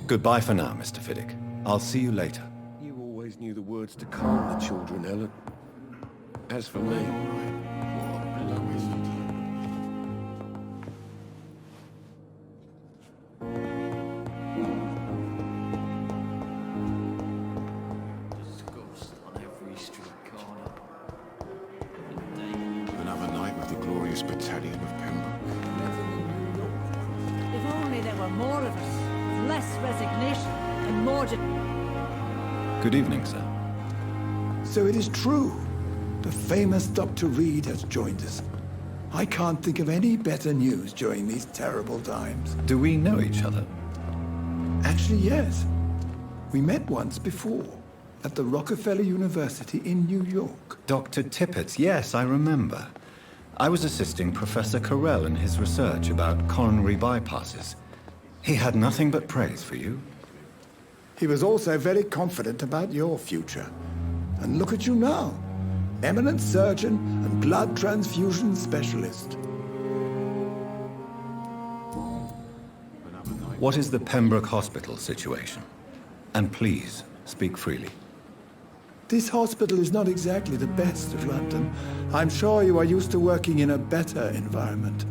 Speaker 2: Goodbye for now, Mr. Fiddick. I'll see you later.
Speaker 8: You always knew the words to calm the children, Helen. As for me...
Speaker 3: Another night with the glorious battalion of Pembroke.
Speaker 10: If only there were more of us, with less resignation and more
Speaker 2: Good evening, sir.
Speaker 11: So it is true. The famous Dr. Reed has joined us. I can't think of any better news during these terrible times.
Speaker 2: Do we know each other?
Speaker 11: Actually, yes. We met once before, at the Rockefeller University in New York.
Speaker 2: Dr. Tippett, yes, I remember. I was assisting Professor Carell in his research about coronary bypasses. He had nothing but praise for you.
Speaker 11: He was also very confident about your future. And look at you now. Eminent surgeon and blood transfusion specialist.
Speaker 2: What is the Pembroke Hospital situation? And please, speak freely.
Speaker 11: This hospital is not exactly the best of London. I'm sure you are used to working in a better environment.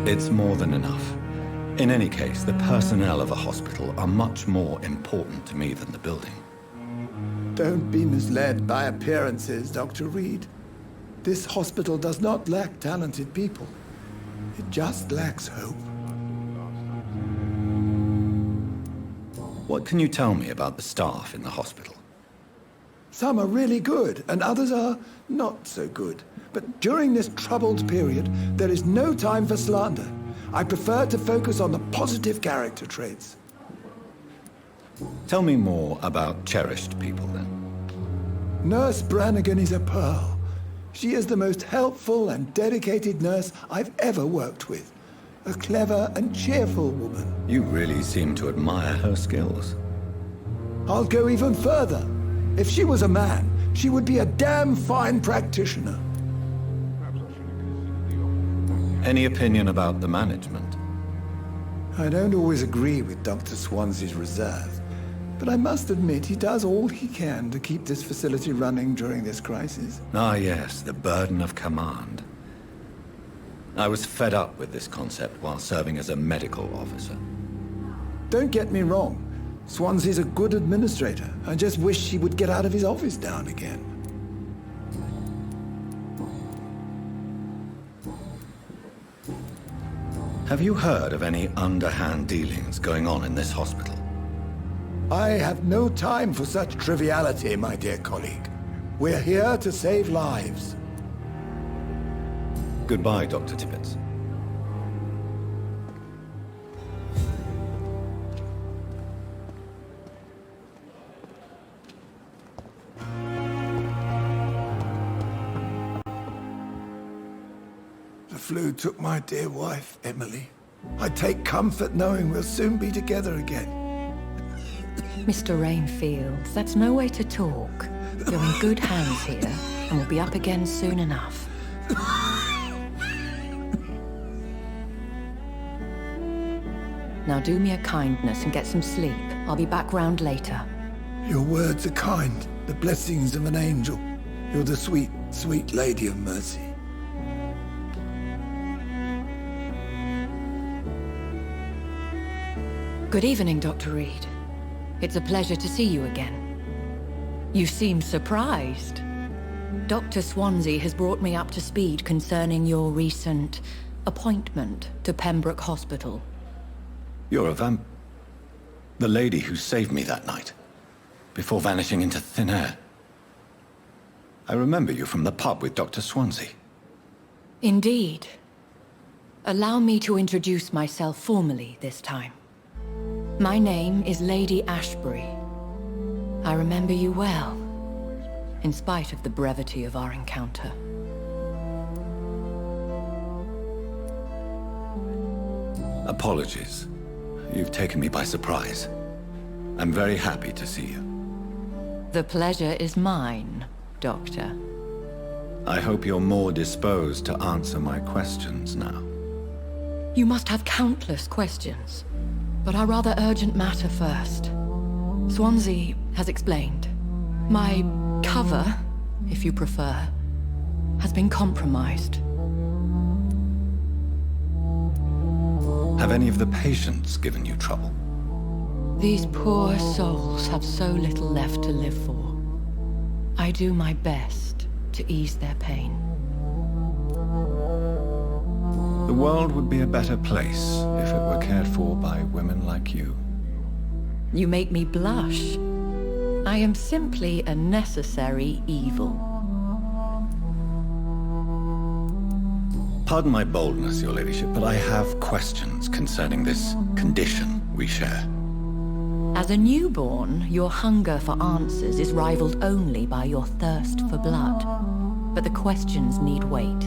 Speaker 2: It's more than enough. In any case, the personnel of a hospital are much more important to me than the building.
Speaker 11: Don't be misled by appearances, Dr. Reed. This hospital does not lack talented people. It just lacks hope.
Speaker 2: What can you tell me about the staff in the hospital?
Speaker 11: Some are really good, and others are not so good. But during this troubled period, there is no time for slander. I prefer to focus on the positive character traits.
Speaker 2: Tell me more about cherished people, then.
Speaker 11: Nurse Brannigan is a pearl. She is the most helpful and dedicated nurse I've ever worked with. A clever and cheerful woman.
Speaker 2: You really seem to admire her skills.
Speaker 11: I'll go even further. If she was a man, she would be a damn fine practitioner.
Speaker 2: Any opinion about the management?
Speaker 11: I don't always agree with Dr. Swansea's reserve, but I must admit he does all he can to keep this facility running during this crisis.
Speaker 2: Ah, yes, the burden of command. I was fed up with this concept while serving as a medical officer.
Speaker 11: Don't get me wrong. Swansea's a good administrator. I just wish he would get out of his office now and again.
Speaker 2: Have you heard of any underhand dealings going on in this hospital?
Speaker 11: I have no time for such triviality, my dear colleague. We're here to save lives.
Speaker 2: Goodbye, Dr. Tippett.
Speaker 11: The flu took my dear wife, Emily. I take comfort knowing we'll soon be together again.
Speaker 12: Mr. Rainfield, that's no way to talk. You're in good hands here, and we'll be up again soon enough. Now do me a kindness and get some sleep. I'll be back round later.
Speaker 11: Your words are kind, the blessings of an angel. You're the sweet, sweet Lady of Mercy.
Speaker 12: Good evening, Dr. Reed. It's a pleasure to see you again. You seem surprised. Dr. Swansea has brought me up to speed concerning your recent appointment to Pembroke Hospital.
Speaker 2: You're a the lady who saved me that night, before vanishing into thin air. I remember you from the pub with Dr. Swansea.
Speaker 12: Indeed. Allow me to introduce myself formally this time. My name is Lady Ashbury. I remember you well, in spite of the brevity of our encounter.
Speaker 2: Apologies. You've taken me by surprise. I'm very happy to see you.
Speaker 12: The pleasure is mine, Doctor.
Speaker 2: I hope you're more disposed to answer my questions now.
Speaker 12: You must have countless questions, but our rather urgent matter first. Swansea has explained. My cover, if you prefer, has been compromised.
Speaker 2: Have any of the patients given you trouble?
Speaker 12: These poor souls have so little left to live for. I do my best to ease their pain.
Speaker 2: The world would be a better place if it were cared for by women like you.
Speaker 12: You make me blush. I am simply a necessary evil.
Speaker 2: Pardon my boldness, Your Ladyship, but I have questions concerning this condition we share.
Speaker 12: As a newborn, your hunger for answers is rivaled only by your thirst for blood. But the questions need wait.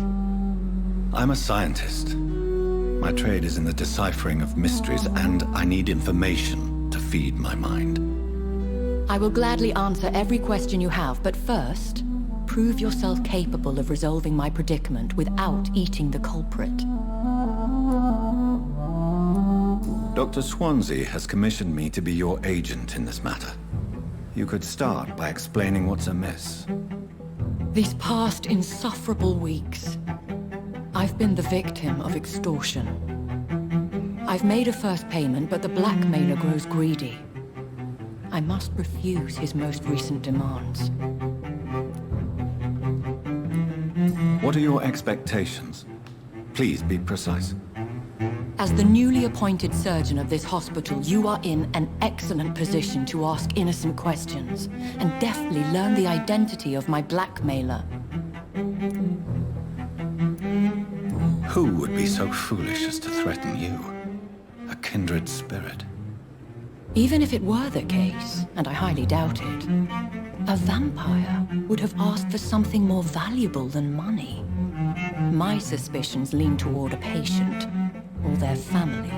Speaker 2: I'm a scientist. My trade is in the deciphering of mysteries, and I need information to feed my mind.
Speaker 12: I will gladly answer every question you have, but first, prove yourself capable of resolving my predicament without eating the culprit.
Speaker 2: Dr. Swansea has commissioned me to be your agent in this matter. You could start by explaining what's amiss.
Speaker 12: These past insufferable weeks, I've been the victim of extortion. I've made a first payment, but the blackmailer grows greedy. I must refuse his most recent demands.
Speaker 2: What are your expectations? Please be precise.
Speaker 12: As the newly appointed surgeon of this hospital, you are in an excellent position to ask innocent questions and deftly learn the identity of my blackmailer.
Speaker 2: Who would be so foolish as to threaten you? A kindred spirit.
Speaker 12: Even if it were the case, and I highly doubt it, a vampire would have asked for something more valuable than money. My suspicions lean toward a patient or their family.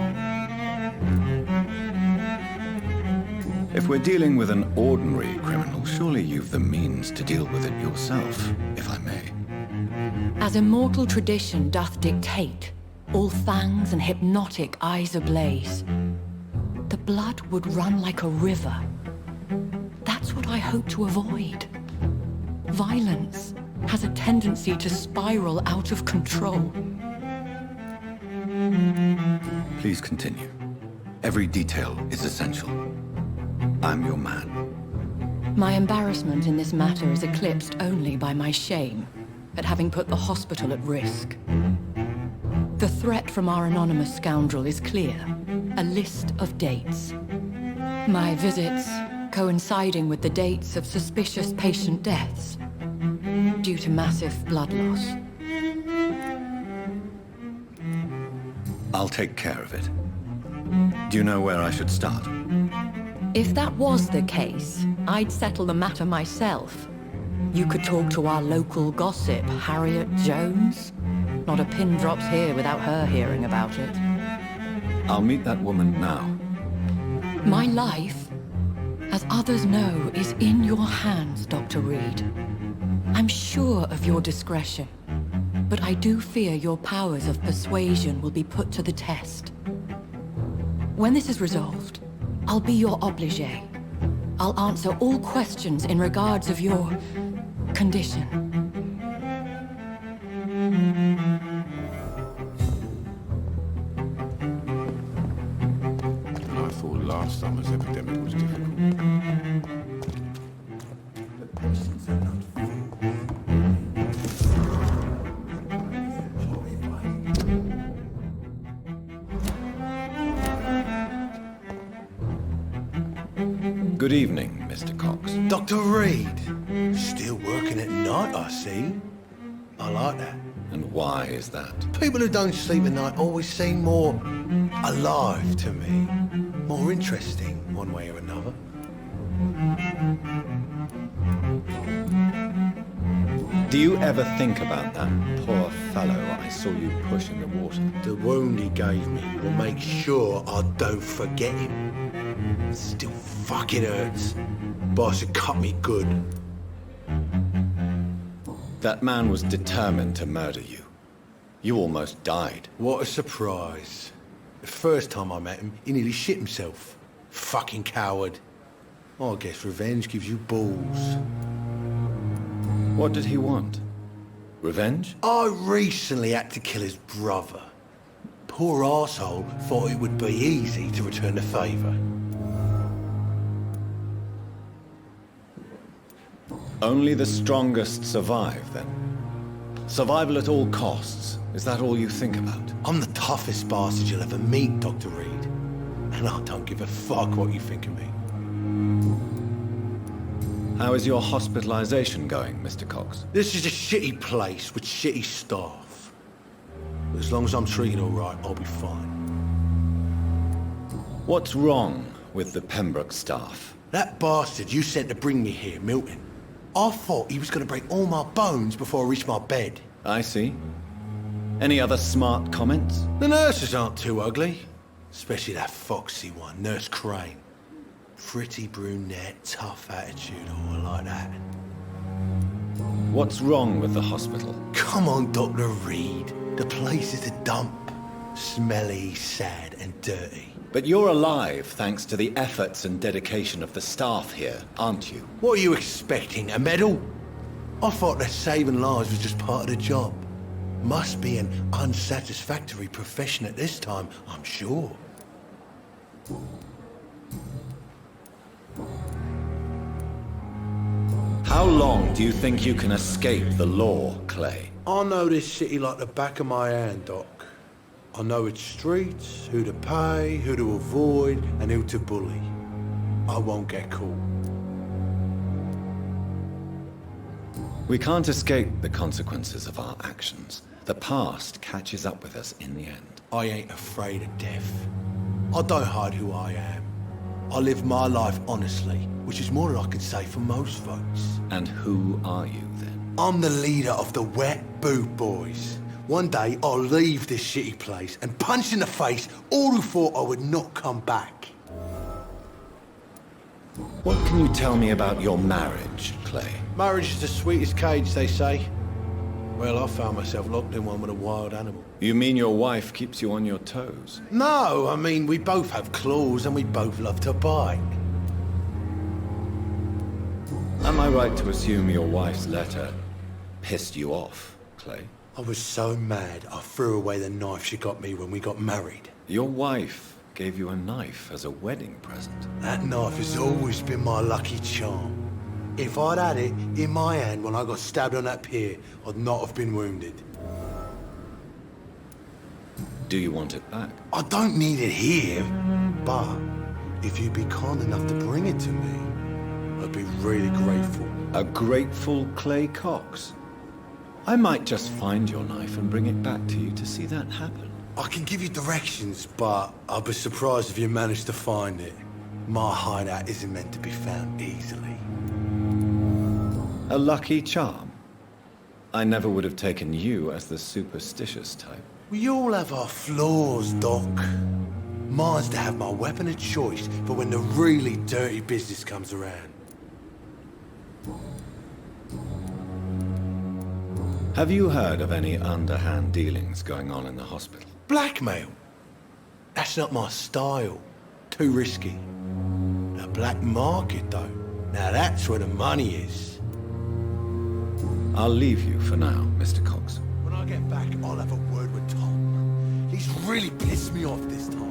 Speaker 2: If we're dealing with an ordinary criminal, surely you've the means to deal with it yourself, if I may.
Speaker 12: As immortal tradition doth dictate, all fangs and hypnotic eyes ablaze, the blood would run like a river. That's what I hope to avoid. Violence has a tendency to spiral out of control.
Speaker 2: Please continue. Every detail is essential. I'm your man.
Speaker 12: My embarrassment in this matter is eclipsed only by my shame at having put the hospital at risk. The threat from our anonymous scoundrel is clear. A list of dates. My visits coinciding with the dates of suspicious patient deaths due to massive blood loss.
Speaker 2: I'll take care of it. Do you know where I should start?
Speaker 12: If that was the case, I'd settle the matter myself. You could talk to our local gossip, Harriet Jones. Not a pin drops here without her hearing about it.
Speaker 2: I'll meet that woman now.
Speaker 12: My life, as others know, is in your hands, Dr. Reed. I'm sure of your discretion, but I do fear your powers of persuasion will be put to the test. When this is resolved, I'll be your obligé. I'll answer all questions in regards of your condition.
Speaker 3: I thought last summer's epidemic was difficult.
Speaker 2: Good evening, Mr. Cox.
Speaker 13: Dr. Reed. Still working at night, I see. I like that.
Speaker 2: And why is that?
Speaker 13: People who don't sleep at night always seem more alive to me. More interesting, one way or another.
Speaker 2: Do you ever think about that poor fellow I saw you push in the water?
Speaker 13: The wound he gave me will make sure I don't forget him. Still fucking hurts. Boss had cut me good.
Speaker 2: That man was determined to murder you. You almost died.
Speaker 13: What a surprise. The first time I met him, he nearly shit himself. Fucking coward. I guess revenge gives you balls.
Speaker 2: What did he want? Revenge?
Speaker 13: I recently had to kill his brother. Poor arsehole thought it would be easy to return the favour.
Speaker 2: Only the strongest survive, then? Survival at all costs. Is that all you think about?
Speaker 13: I'm the toughest bastard you'll ever meet, Dr. Reed. And I don't give a fuck what you think of me.
Speaker 2: How is your hospitalization going, Mr. Cox?
Speaker 13: This is a shitty place with shitty staff. But as long as I'm treated all right, I'll be fine.
Speaker 2: What's wrong with the Pembroke staff?
Speaker 13: That bastard you sent to bring me here, Milton. I thought he was going to break all my bones before I reached my bed.
Speaker 2: I see. Any other smart comments?
Speaker 13: The nurses aren't too ugly. Especially that foxy one, Nurse Crane. Pretty brunette, tough attitude, oh, I like that.
Speaker 2: What's wrong with the hospital?
Speaker 13: Come on, Dr. Reed. The place is a dump. Smelly, sad, and dirty.
Speaker 2: But you're alive thanks to the efforts and dedication of the staff here, aren't you?
Speaker 13: What are you expecting, a medal? I thought that saving lives was just part of the job. Must be an unsatisfactory profession at this time, I'm sure.
Speaker 2: How long do you think you can escape the law, Clay?
Speaker 13: I know this city like the back of my hand, Doc. I know its streets, who to pay, who to avoid, and who to bully. I won't get caught.
Speaker 2: We can't escape the consequences of our actions. The past catches up with us in the end.
Speaker 13: I ain't afraid of death. I don't hide who I am. I live my life honestly, which is more than I can say for most folks.
Speaker 2: And who are you, then?
Speaker 13: I'm the leader of the Wet Boot Boys. One day, I'll leave this shitty place and punch in the face all who thought I would not come back.
Speaker 2: What can you tell me about your marriage, Clay?
Speaker 13: Marriage is the sweetest cage, they say. Well, I found myself locked in one with a wild animal.
Speaker 2: You mean your wife keeps you on your toes?
Speaker 13: No, I mean, we both have claws and we both love to bite.
Speaker 2: Am I right to assume your wife's letter pissed you off, Clay?
Speaker 13: I was so mad, I threw away the knife she got me when we got married.
Speaker 2: Your wife gave you a knife as a wedding present.
Speaker 13: That knife has always been my lucky charm. If I'd had it in my hand when I got stabbed on that pier, I'd not have been wounded.
Speaker 2: Do you want it back?
Speaker 13: I don't need it here, but if you'd be kind enough to bring it to me, I'd be really grateful.
Speaker 2: A grateful Clay Cox? I might just find your knife and bring it back to you to see that happen.
Speaker 13: I can give you directions, but I'd be surprised if you managed to find it. My hideout isn't meant to be found easily.
Speaker 2: A lucky charm? I never would have taken you as the superstitious type.
Speaker 13: We all have our flaws, Doc. Mine's to have my weapon of choice for when the really dirty business comes around.
Speaker 2: Have you heard of any underhand dealings going on in the hospital?
Speaker 13: Blackmail? That's not my style. Too risky. The black market, though. Now that's where the money is.
Speaker 2: I'll leave you for now, Mr. Cox.
Speaker 13: When I get back, I'll have a word with Tom. He's really pissed me off this time.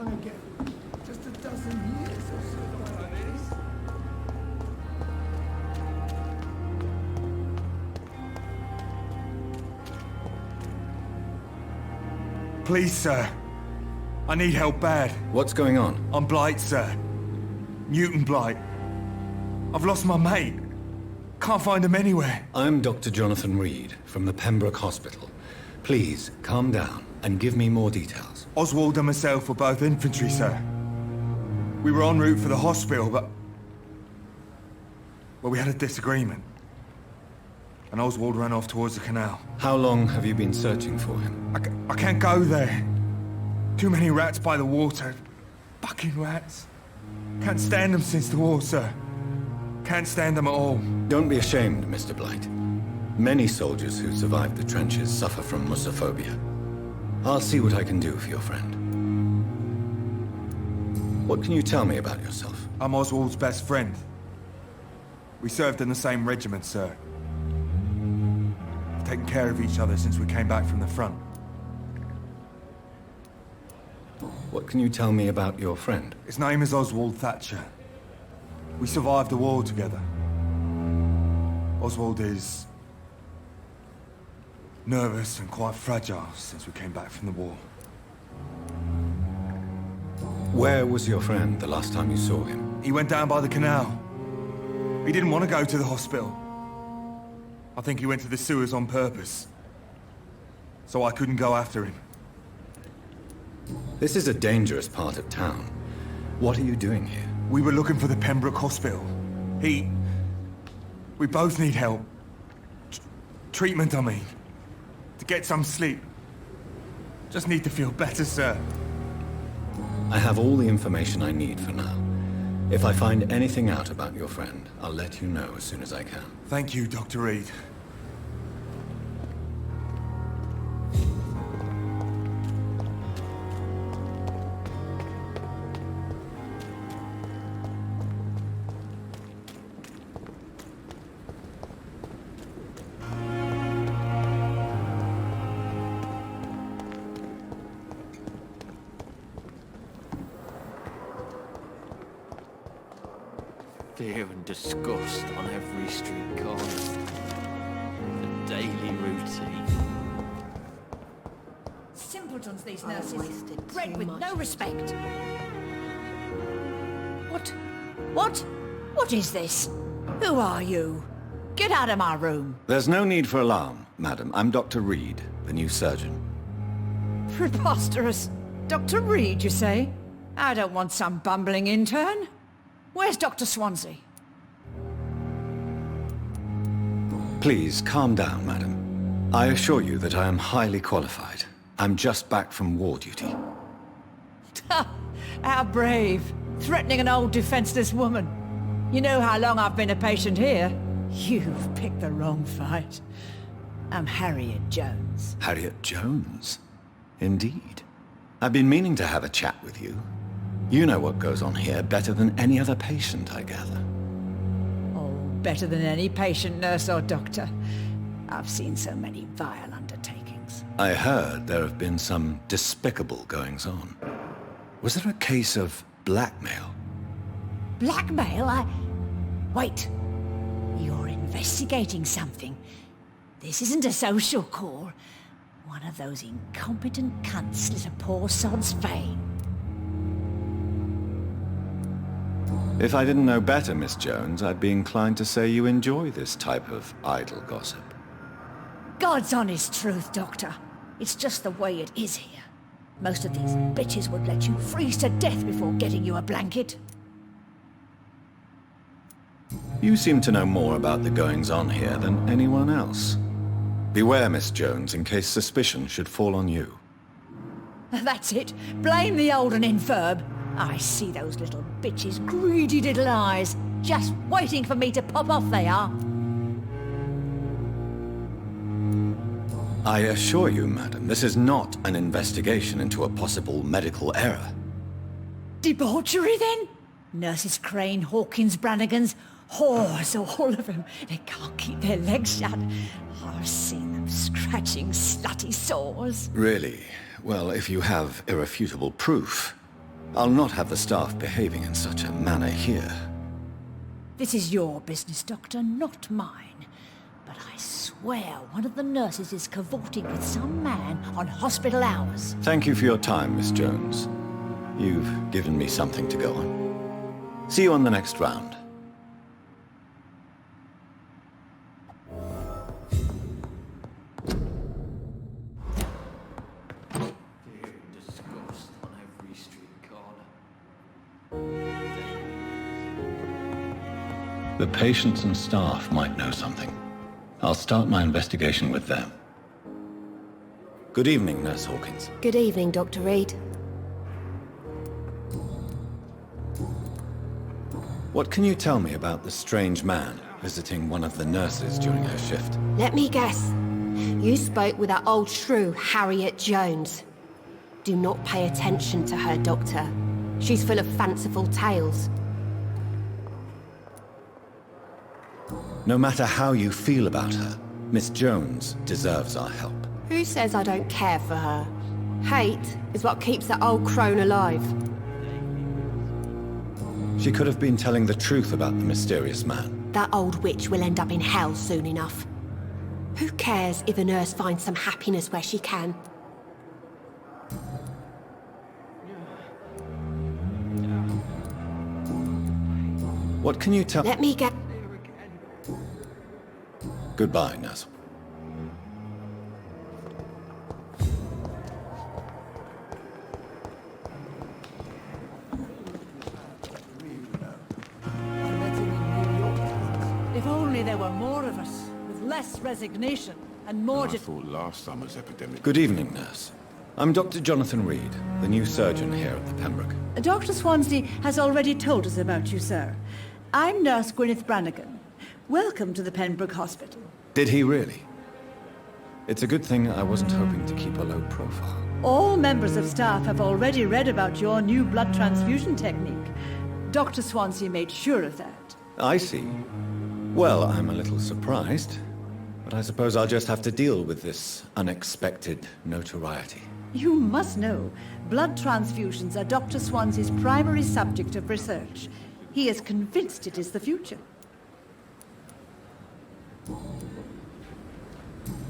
Speaker 11: young again. Just a dozen years or so.
Speaker 14: Please, sir. I need help bad.
Speaker 2: What's going on?
Speaker 14: I'm Blight, sir. Newton Blight. I've lost my mate. Can't find him anywhere.
Speaker 2: I'm Dr. Jonathan Reed from the Pembroke Hospital. Please, calm down and give me more details.
Speaker 14: Oswald and myself were both infantry, sir. We were en route for the hospital, but... well, we had a disagreement. And Oswald ran off towards the canal.
Speaker 2: How long have you been searching for him?
Speaker 14: I can't go there. Too many rats by the water. Fucking rats. Can't stand them since the war, sir. Can't stand them at all.
Speaker 2: Don't be ashamed, Mr. Blight. Many soldiers who survived the trenches suffer from musophobia. I'll see what I can do for your friend. What can you tell me about yourself?
Speaker 14: I'm Oswald's best friend. We served in the same regiment, sir. We've taken care of each other since we came back from the front.
Speaker 2: What can you tell me about your friend?
Speaker 14: His name is Oswald Thatcher. We survived the war together. Oswald is... nervous and quite fragile since we came back from the war.
Speaker 2: Where was your friend the last time you saw him?
Speaker 14: He went down by the canal. He didn't want to go to the hospital. I think he went to the sewers on purpose. So I couldn't go after him.
Speaker 2: This is a dangerous part of town. What are you doing here?
Speaker 14: We were looking for the Pembroke Hospital. We both need help. Treatment, I mean. To get some sleep. Just need to feel better, sir.
Speaker 2: I have all the information I need for now. If I find anything out about your friend, I'll let you know as soon as I can.
Speaker 14: Thank you, Dr. Reed.
Speaker 15: Fear and disgust on every street corner. The daily routine.
Speaker 10: Simpletons, these nurses. Bred with no respect. What is this? Who are you? Get out of my room.
Speaker 2: There's no need for alarm, madam. I'm Dr. Reed, the new surgeon.
Speaker 10: Preposterous. Dr. Reed, you say? I don't want some bumbling intern. Where's Dr. Swansea?
Speaker 2: Please, calm down, madam. I assure you that I am highly qualified. I'm just back from war duty.
Speaker 10: How brave. Threatening an old defenseless woman. You know how long I've been a patient here? You've picked the wrong fight. I'm Harriet Jones.
Speaker 2: Harriet Jones? Indeed. I've been meaning to have a chat with you. You know what goes on here better than any other patient, I gather.
Speaker 10: Oh, better than any patient, nurse or doctor. I've seen so many vile undertakings.
Speaker 2: I heard there have been some despicable goings-on. Was there a case of blackmail?
Speaker 10: Blackmail? Wait. You're investigating something. This isn't a social call. One of those incompetent cunts slit a poor sod's vein.
Speaker 2: If I didn't know better, Miss Jones, I'd be inclined to say you enjoy this type of idle gossip.
Speaker 10: God's honest truth, Doctor. It's just the way it is here. Most of these bitches would let you freeze to death before getting you a blanket.
Speaker 2: You seem to know more about the goings-on here than anyone else. Beware, Miss Jones, in case suspicion should fall on you.
Speaker 10: That's it. Blame the old and infirm. I see those little bitches' greedy little eyes. Just waiting for me to pop off they are.
Speaker 2: I assure you, madam, this is not an investigation into a possible medical error.
Speaker 10: Debauchery, then? Nurses Crane, Hawkins, Brannigans, whores, all of them. They can't keep their legs shut. I've seen them scratching slutty sores.
Speaker 2: Really? Well, if you have irrefutable proof, I'll not have the staff behaving in such a manner here.
Speaker 10: This is your business, Doctor, not mine. But I swear one of the nurses is cavorting with some man on hospital hours.
Speaker 2: Thank you for your time, Miss Jones. You've given me something to go on. See you on the next round.
Speaker 15: Disgust on every street corner.
Speaker 2: The patients and staff might know something. I'll start my investigation with them. Good evening, Nurse Hawkins.
Speaker 4: Good evening, Dr. Reed.
Speaker 2: What can you tell me about the strange man visiting one of the nurses during her shift?
Speaker 4: Let me guess. You spoke with that old shrew, Harriet Jones. Do not pay attention to her, Doctor. She's full of fanciful tales.
Speaker 2: No matter how you feel about her, Miss Jones deserves our help.
Speaker 4: Who says I don't care for her? Hate is what keeps that old crone alive.
Speaker 2: She could have been telling the truth about the mysterious man.
Speaker 4: That old witch will end up in hell soon enough. Who cares if a nurse finds some happiness where she can?
Speaker 2: What can you tell—
Speaker 4: Let me get—
Speaker 2: Goodbye, Nurse.
Speaker 10: If only there were more of us, with less resignation and more
Speaker 3: I thought last summer's epidemic...
Speaker 2: Good evening, Nurse. I'm Dr. Jonathan Reed, the new surgeon here at the Pembroke.
Speaker 16: Dr. Swansea has already told us about you, sir. I'm Nurse Gwyneth Brannigan. Welcome to the Pembroke Hospital.
Speaker 2: Did he really? It's a good thing I wasn't hoping to keep a low profile.
Speaker 16: All members of staff have already read about your new blood transfusion technique. Dr. Swansea made sure of that.
Speaker 2: I see. Well, I'm a little surprised, but I suppose I'll just have to deal with this unexpected notoriety.
Speaker 16: You must know, blood transfusions are Dr. Swansea's primary subject of research. He is convinced it is the future.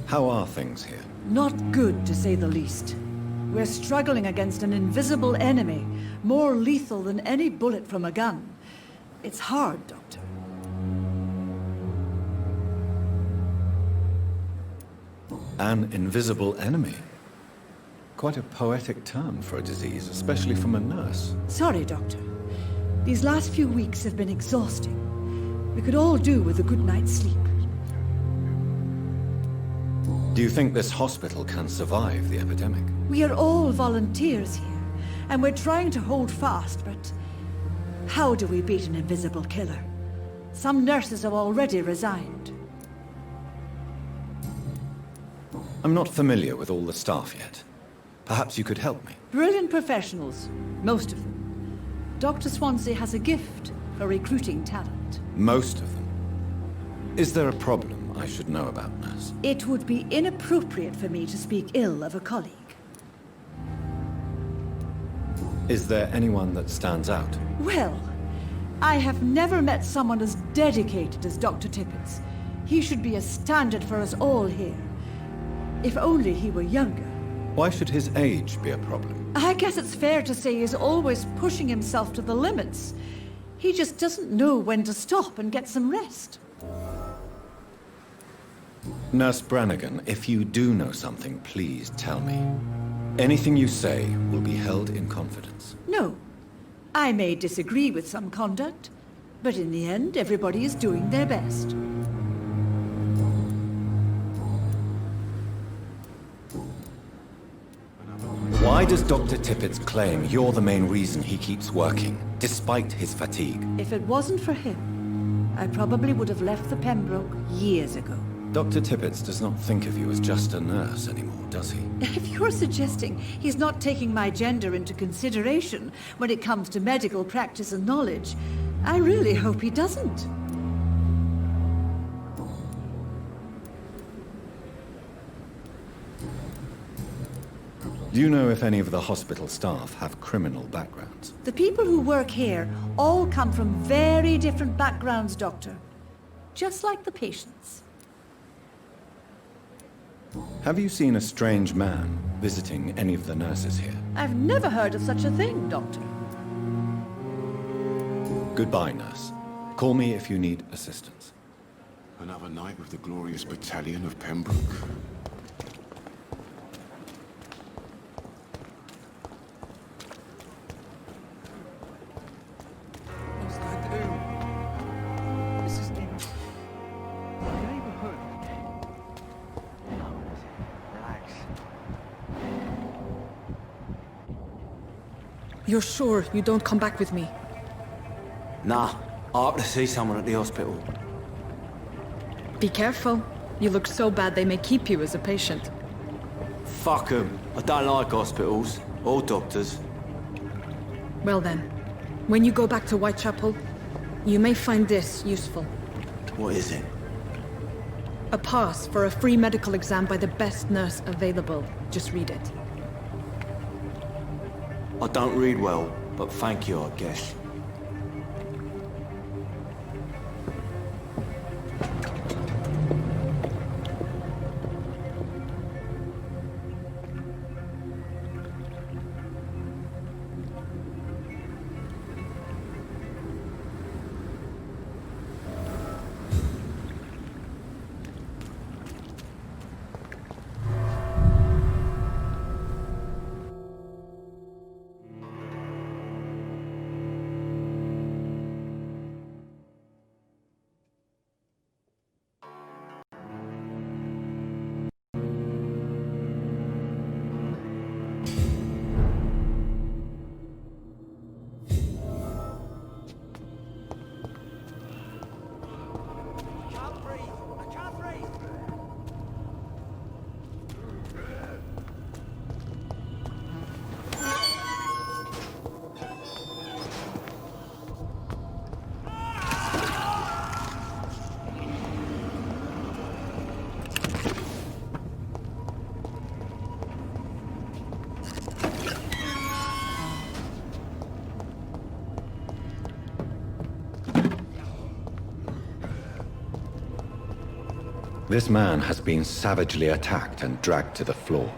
Speaker 2: How are things here?
Speaker 16: Not good, to say the least. We're struggling against an invisible enemy, more lethal than any bullet from a gun. It's hard, Doctor.
Speaker 2: An invisible enemy? Quite a poetic term for a disease, especially from a nurse.
Speaker 16: Sorry, Doctor. These last few weeks have been exhausting. We could all do with a good night's sleep.
Speaker 2: Do you think this hospital can survive the epidemic?
Speaker 16: We are all volunteers here, and we're trying to hold fast, but how do we beat an invisible killer? Some nurses have already resigned.
Speaker 2: I'm not familiar with all the staff yet. Perhaps you could help me.
Speaker 16: Brilliant professionals, most of them. Dr. Swansea has a gift for recruiting talent.
Speaker 2: Most of them. Is there a problem I should know about, Nurse?
Speaker 16: It would be inappropriate for me to speak ill of a colleague.
Speaker 2: Is there anyone that stands out?
Speaker 16: Well, I have never met someone as dedicated as Dr. Tippett. He should be a standard for us all here. If only he were younger.
Speaker 2: Why should his age be a problem?
Speaker 16: I guess it's fair to say he's always pushing himself to the limits. He just doesn't know when to stop and get some rest.
Speaker 2: Nurse Brannigan, if you do know something, please tell me. Anything you say will be held in confidence.
Speaker 16: No. I may disagree with some conduct, but in the end, everybody is doing their best.
Speaker 2: Why does Dr. Tippett claim you're the main reason he keeps working, despite his fatigue?
Speaker 16: If it wasn't for him, I probably would have left the Pembroke years ago.
Speaker 2: Dr. Tippett does not think of you as just a nurse anymore, does he?
Speaker 16: If you're suggesting he's not taking my gender into consideration when it comes to medical practice and knowledge, I really hope he doesn't.
Speaker 2: Do you know if any of the hospital staff have criminal backgrounds?
Speaker 16: The people who work here all come from very different backgrounds, Doctor. Just like the patients.
Speaker 2: Have you seen a strange man visiting any of the nurses here?
Speaker 16: I've never heard of such a thing, Doctor.
Speaker 2: Goodbye, nurse. Call me if you need assistance.
Speaker 3: Another night with the glorious battalion of Pembroke.
Speaker 1: You're sure you don't come back with me?
Speaker 17: Nah, I have to see someone at the hospital.
Speaker 1: Be careful. You look so bad they may keep you as a patient.
Speaker 17: Fuck 'em. I don't like hospitals. Or doctors.
Speaker 1: Well then, when you go back to Whitechapel, you may find this useful.
Speaker 17: What is it?
Speaker 1: A pass for a free medical exam by the best nurse available. Just read it.
Speaker 17: I don't read well, but thank you, I guess.
Speaker 2: This man has been savagely attacked and dragged to the floor.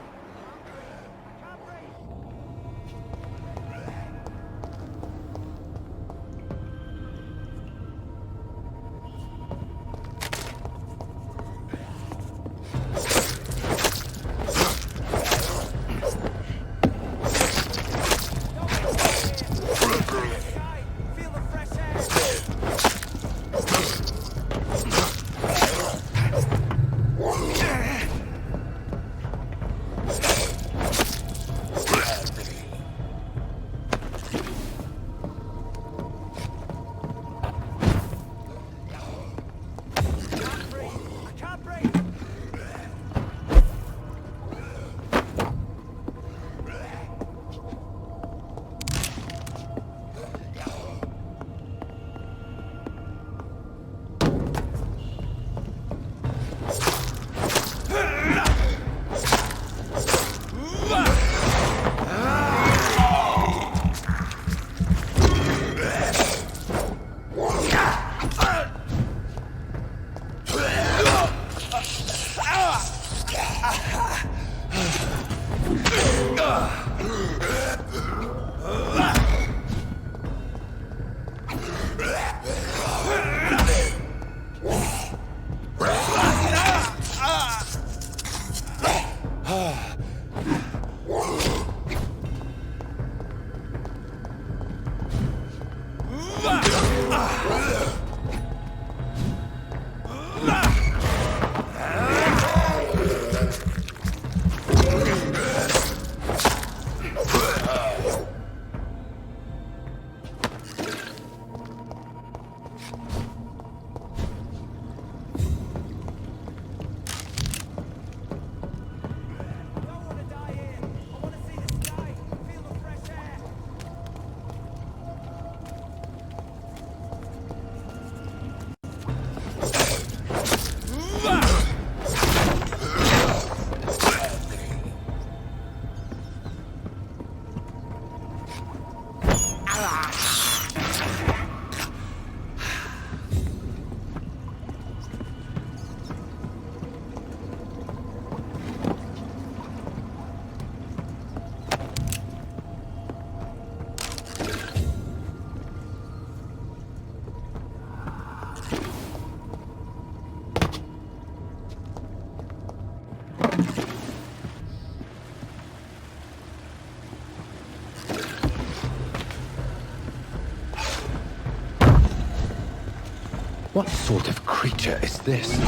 Speaker 2: What sort of creature is this?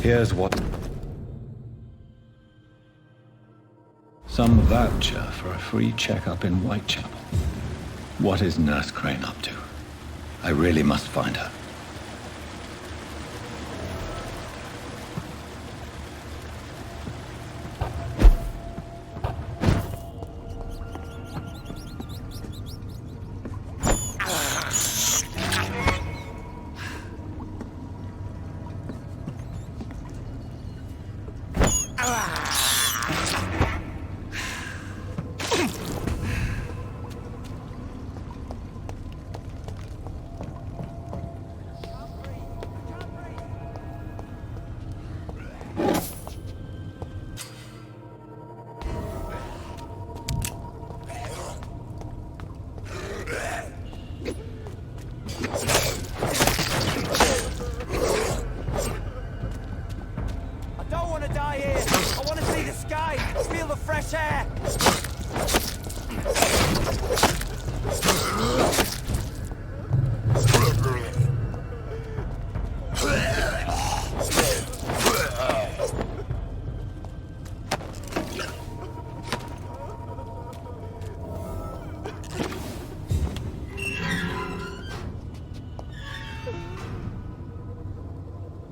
Speaker 2: Here's what... Some voucher for a free checkup in Whitechapel. What is Nurse Crane up to? I really must find her.
Speaker 17: die here. I want to see the sky, feel the fresh air.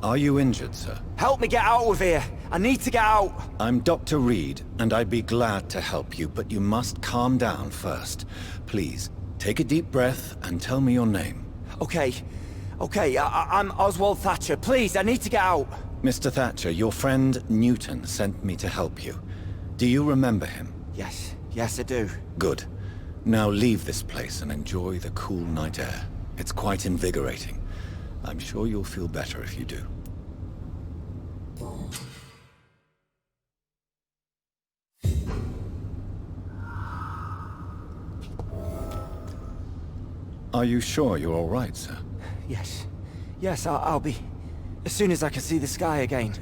Speaker 2: Are you injured, sir?
Speaker 17: Help me get out of here. I need to get out.
Speaker 2: I'm Dr. Reed, and I'd be glad to help you, but you must calm down first. Please, take a deep breath and tell me your name.
Speaker 17: Okay. I'm Oswald Thatcher. Please, I need to get out.
Speaker 2: Mr. Thatcher, your friend Newton sent me to help you. Do you remember him?
Speaker 17: Yes, I do.
Speaker 2: Good. Now leave this place and enjoy the cool night air. It's quite invigorating. I'm sure you'll feel better if you do. Are you sure you're all right, sir?
Speaker 17: Yes, I'll be. As soon as I can see the sky again.